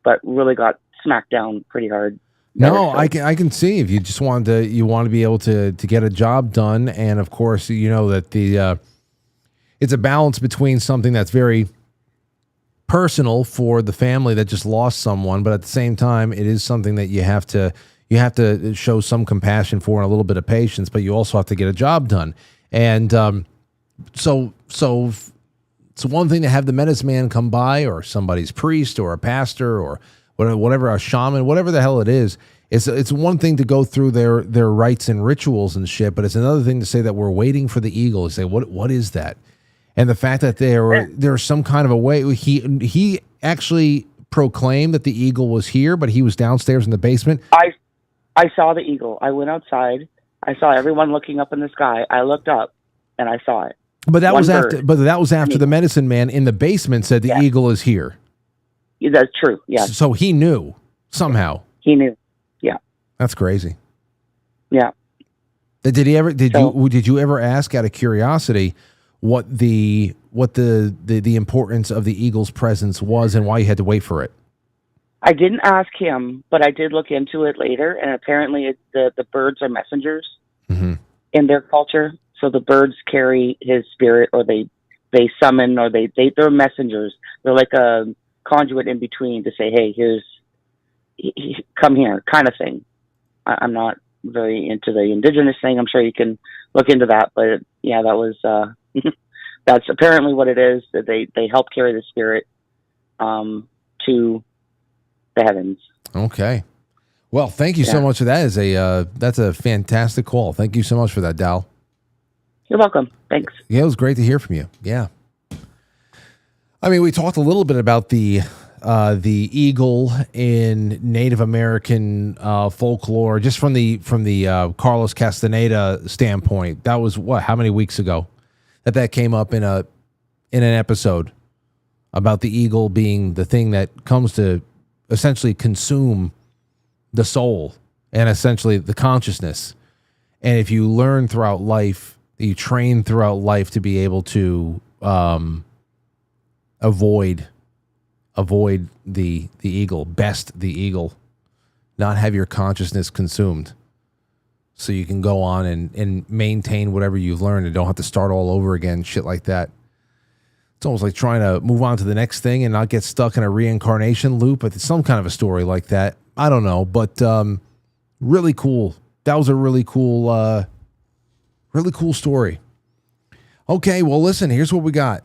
but really got smacked down pretty hard. No, I can see if you just want to be able to get a job done, and of course that it's a balance between something that's very personal for the family that just lost someone, but at the same time it is something that you have to show some compassion for and a little bit of patience, but you also have to get a job done. And so it's one thing to have the medicine man come by, or somebody's priest, or a pastor, or whatever, a shaman, whatever the hell it is. It's one thing to go through their rites and rituals and shit, but it's another thing to say that we're waiting for the eagle. You say, what is that? And the fact that there's some kind of a way, he actually proclaimed that the eagle was here, but he was downstairs in the basement. I saw the eagle. I went outside. I saw everyone looking up in the sky. I looked up and I saw it. But that was after the medicine man in the basement said the eagle is here. Yeah, that's true. Yeah. So he knew somehow. He knew. Yeah. That's crazy. Yeah. Did you ever ask out of curiosity what the importance of the eagle's presence was and why you had to wait for it? I didn't ask him, but I did look into it later, and apparently the birds are messengers in their culture. So the birds carry his spirit, or they summon, or they're messengers. They're like a conduit in between to say, hey, come here, kind of thing. I'm not very into the indigenous thing. I'm sure you can look into that, but yeah, that was that's apparently what it is. That they help carry the spirit to the heavens. Okay. Well, thank you so much for that. That's a fantastic call. Thank you so much for that, Dal. You're welcome. Thanks. Yeah, it was great to hear from you. Yeah. I mean, we talked a little bit about the eagle in Native American folklore, just from the Carlos Castaneda standpoint. That was how many weeks ago that came up in an episode about the eagle being the thing that comes to essentially consume the soul and essentially the consciousness. And if you learn throughout life, you train throughout life to be able to avoid the eagle, best the eagle, not have your consciousness consumed, so you can go on and maintain whatever you've learned and don't have to start all over again, shit like that. It's almost like trying to move on to the next thing and not get stuck in a reincarnation loop. But it's some kind of a story like that. I don't know, but really cool. That was a really cool story. Okay, well, listen, here's what we got.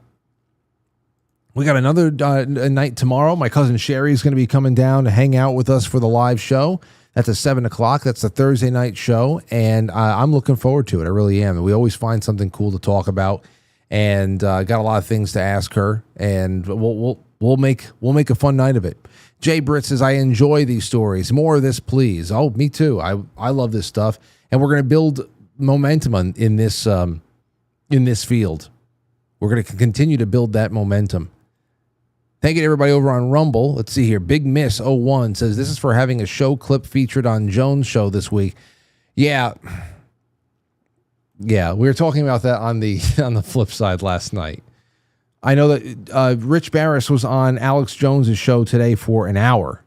We got another night tomorrow. My cousin Sherry is going to be coming down to hang out with us for the live show. That's at 7 o'clock. That's the Thursday night show, and I'm looking forward to it. I really am. We always find something cool to talk about, and got a lot of things to ask her, and we'll make a fun night of it. Jay Britt says, I enjoy these stories. More of this, please. Oh, me too. I love this stuff, and we're going to build momentum in this field. We're going to continue to build that momentum. Thank you to everybody over on Rumble. Let's see here. Big Miss 01 says, this is for having a show clip featured on Jones' show this week. Yeah, we were talking about that on the flip side last night. I know that Rich Barris was on Alex Jones' show today for an hour.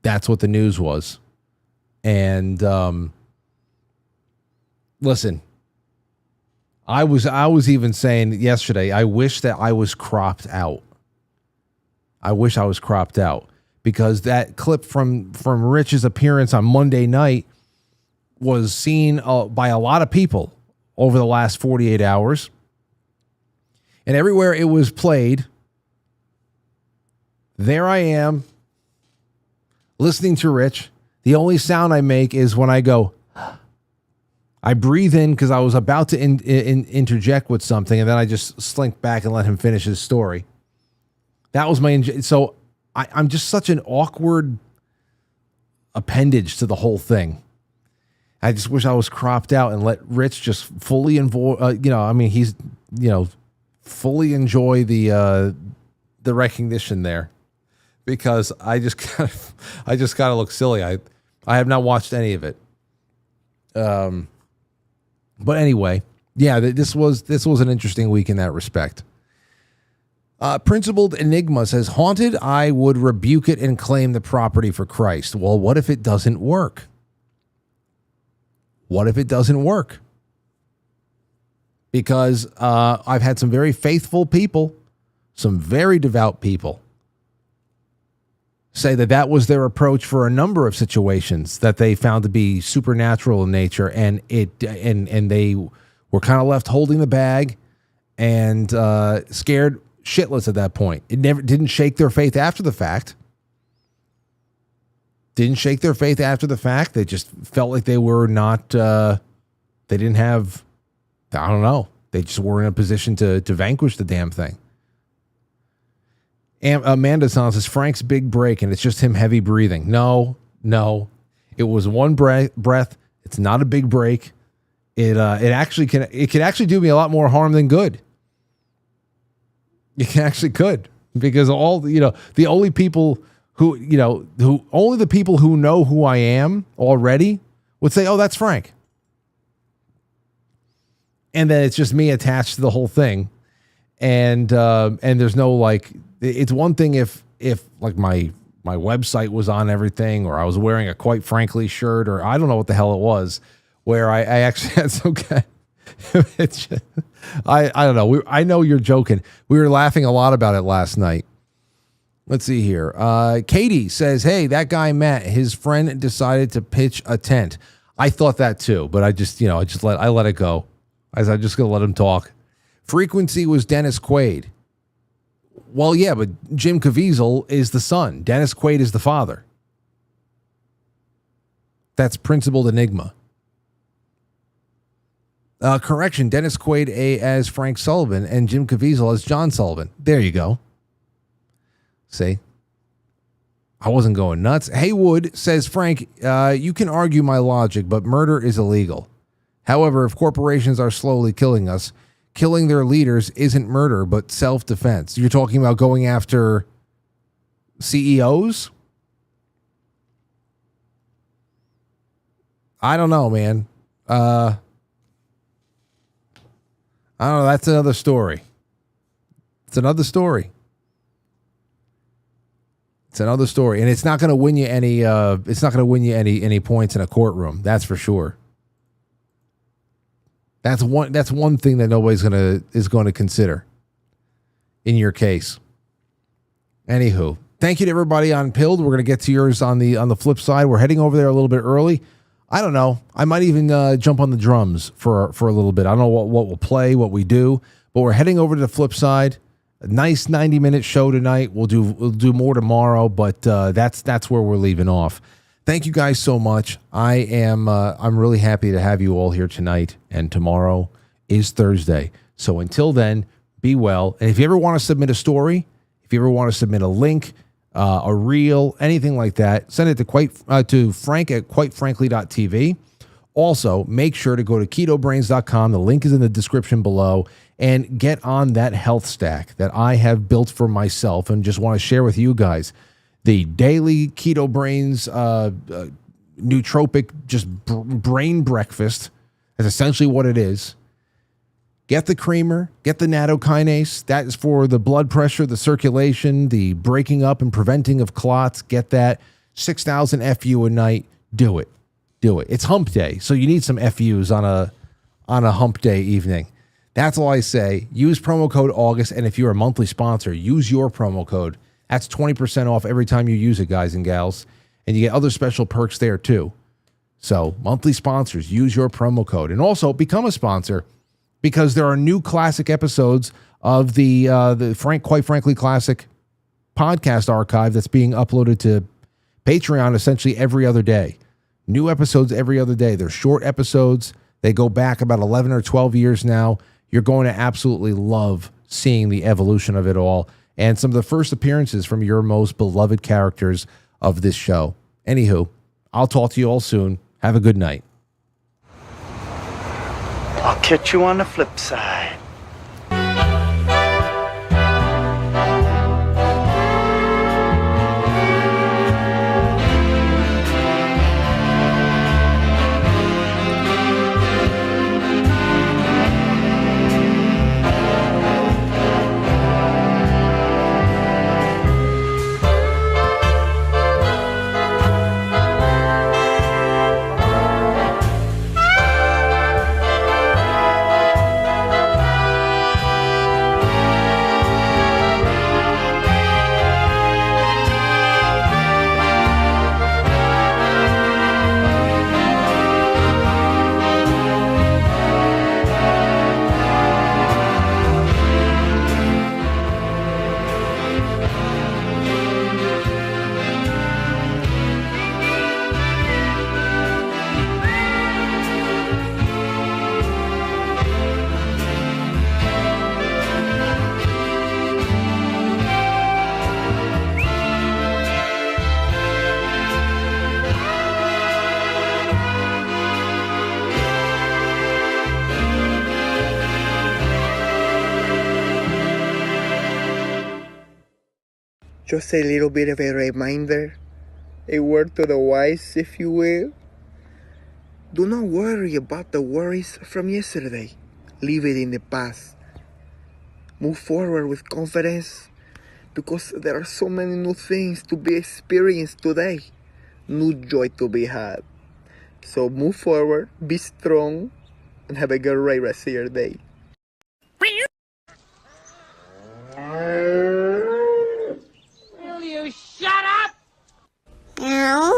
That's what the news was. And listen, I was even saying yesterday, I wish that I was cropped out. I wish I was cropped out, because that clip from Rich's appearance on Monday night was seen by a lot of people over the last 48 hours. And everywhere it was played, there I am listening to Rich. The only sound I make is when I go, I breathe in because I was about to interject with something, and then I just slink back and let him finish his story. That was so I'm just such an awkward appendage to the whole thing. I just wish I was cropped out and let Rich just fully he's fully enjoy the recognition there, because I just gotta look silly. I have not watched any of it. But anyway, yeah, this was an interesting week in that respect. Principled Enigma says, haunted, I would rebuke it and claim the property for Christ. Well, what if it doesn't work? What if it doesn't work? Because I've had some very faithful people, some very devout people, say that was their approach for a number of situations that they found to be supernatural in nature, and they were kind of left holding the bag and scared shitless at that point. It didn't shake their faith after the fact. They just felt like they were not. They didn't have. I don't know. They just were in a position to vanquish the damn thing. Amanda says, Frank's big break, and it's just him heavy breathing. No. It was one breath. It's not a big break. It can actually do me a lot more harm than good. It actually could, because the only people only the people who know who I am already would say, oh, that's Frank. And then it's just me attached to the whole thing. And there's no it's one thing if like my website was on everything, or I was wearing a Quite Frankly shirt, or I don't know what the hell it was, where I actually had some kind. It's just, I don't know. I know you're joking. We were laughing a lot about it last night. Let's see here. Katie says, hey, that guy Matt, his friend decided to pitch a tent. I thought that too, but I let it go. I'm just gonna let him talk. Frequency was Dennis Quaid. Well, yeah, but Jim Caviezel is the son. Dennis Quaid is the father. That's Principled Enigma. Correction, Dennis Quaid as Frank Sullivan and Jim Caviezel as John Sullivan. There you go. See? I wasn't going nuts. Haywood says, Frank, you can argue my logic, but murder is illegal. However, if corporations are slowly killing us, killing their leaders isn't murder, but self-defense. You're talking about going after CEOs? I don't know, man. I don't know. That's another story. It's another story. And it's not going to win you any. It's not going to win you any points in a courtroom. That's for sure. That's one thing that nobody's is going to consider in your case. Anywho, thank you to everybody on Pilled. We're going to get to yours on the flip side. We're heading over there a little bit early. I don't know. I might even jump on the drums for a little bit. I don't know what we'll play, what we do, but we're heading over to the flip side, A nice 90-minute show tonight. We'll do more tomorrow, but that's where we're leaving off. Thank you guys so much. I'm really happy to have you all here tonight, and tomorrow is Thursday. So until then, be well. And if you ever want to submit a story, if you ever want to submit a link, a reel, anything like that, send it to Frank at quitefrankly.tv. Also, make sure to go to KetoBrainz.com. The link is in the description below, and get on that health stack that I have built for myself and just want to share with you guys. The daily KetoBrainz nootropic just brain breakfast is essentially what it is. Get the creamer, get the nattokinase. That is for the blood pressure, the circulation, the breaking up and preventing of clots. Get that. 6,000 FU a night. Do it. Do it. It's hump day, so you need some FUs on a hump day evening. That's all I say. Use promo code August, and if you're a monthly sponsor, use your promo code. That's 20% off every time you use it, guys and gals. And you get other special perks there, too. So, monthly sponsors, use your promo code. And also, become a sponsor, because there are new classic episodes of the Quite Frankly Classic podcast archive that's being uploaded to Patreon essentially every other day. New episodes every other day. They're short episodes. They go back about 11 or 12 years now. You're going to absolutely love seeing the evolution of it all and some of the first appearances from your most beloved characters of this show. Anywho, I'll talk to you all soon. Have a good night. I'll catch you on the flip side. Just a little bit of a reminder, a word to the wise, if you will. Do not worry about the worries from yesterday. Leave it in the past. Move forward with confidence, because there are so many new things to be experienced today. New joy to be had. So move forward, be strong, and have a great rest of your day. Will you shut up? Meow.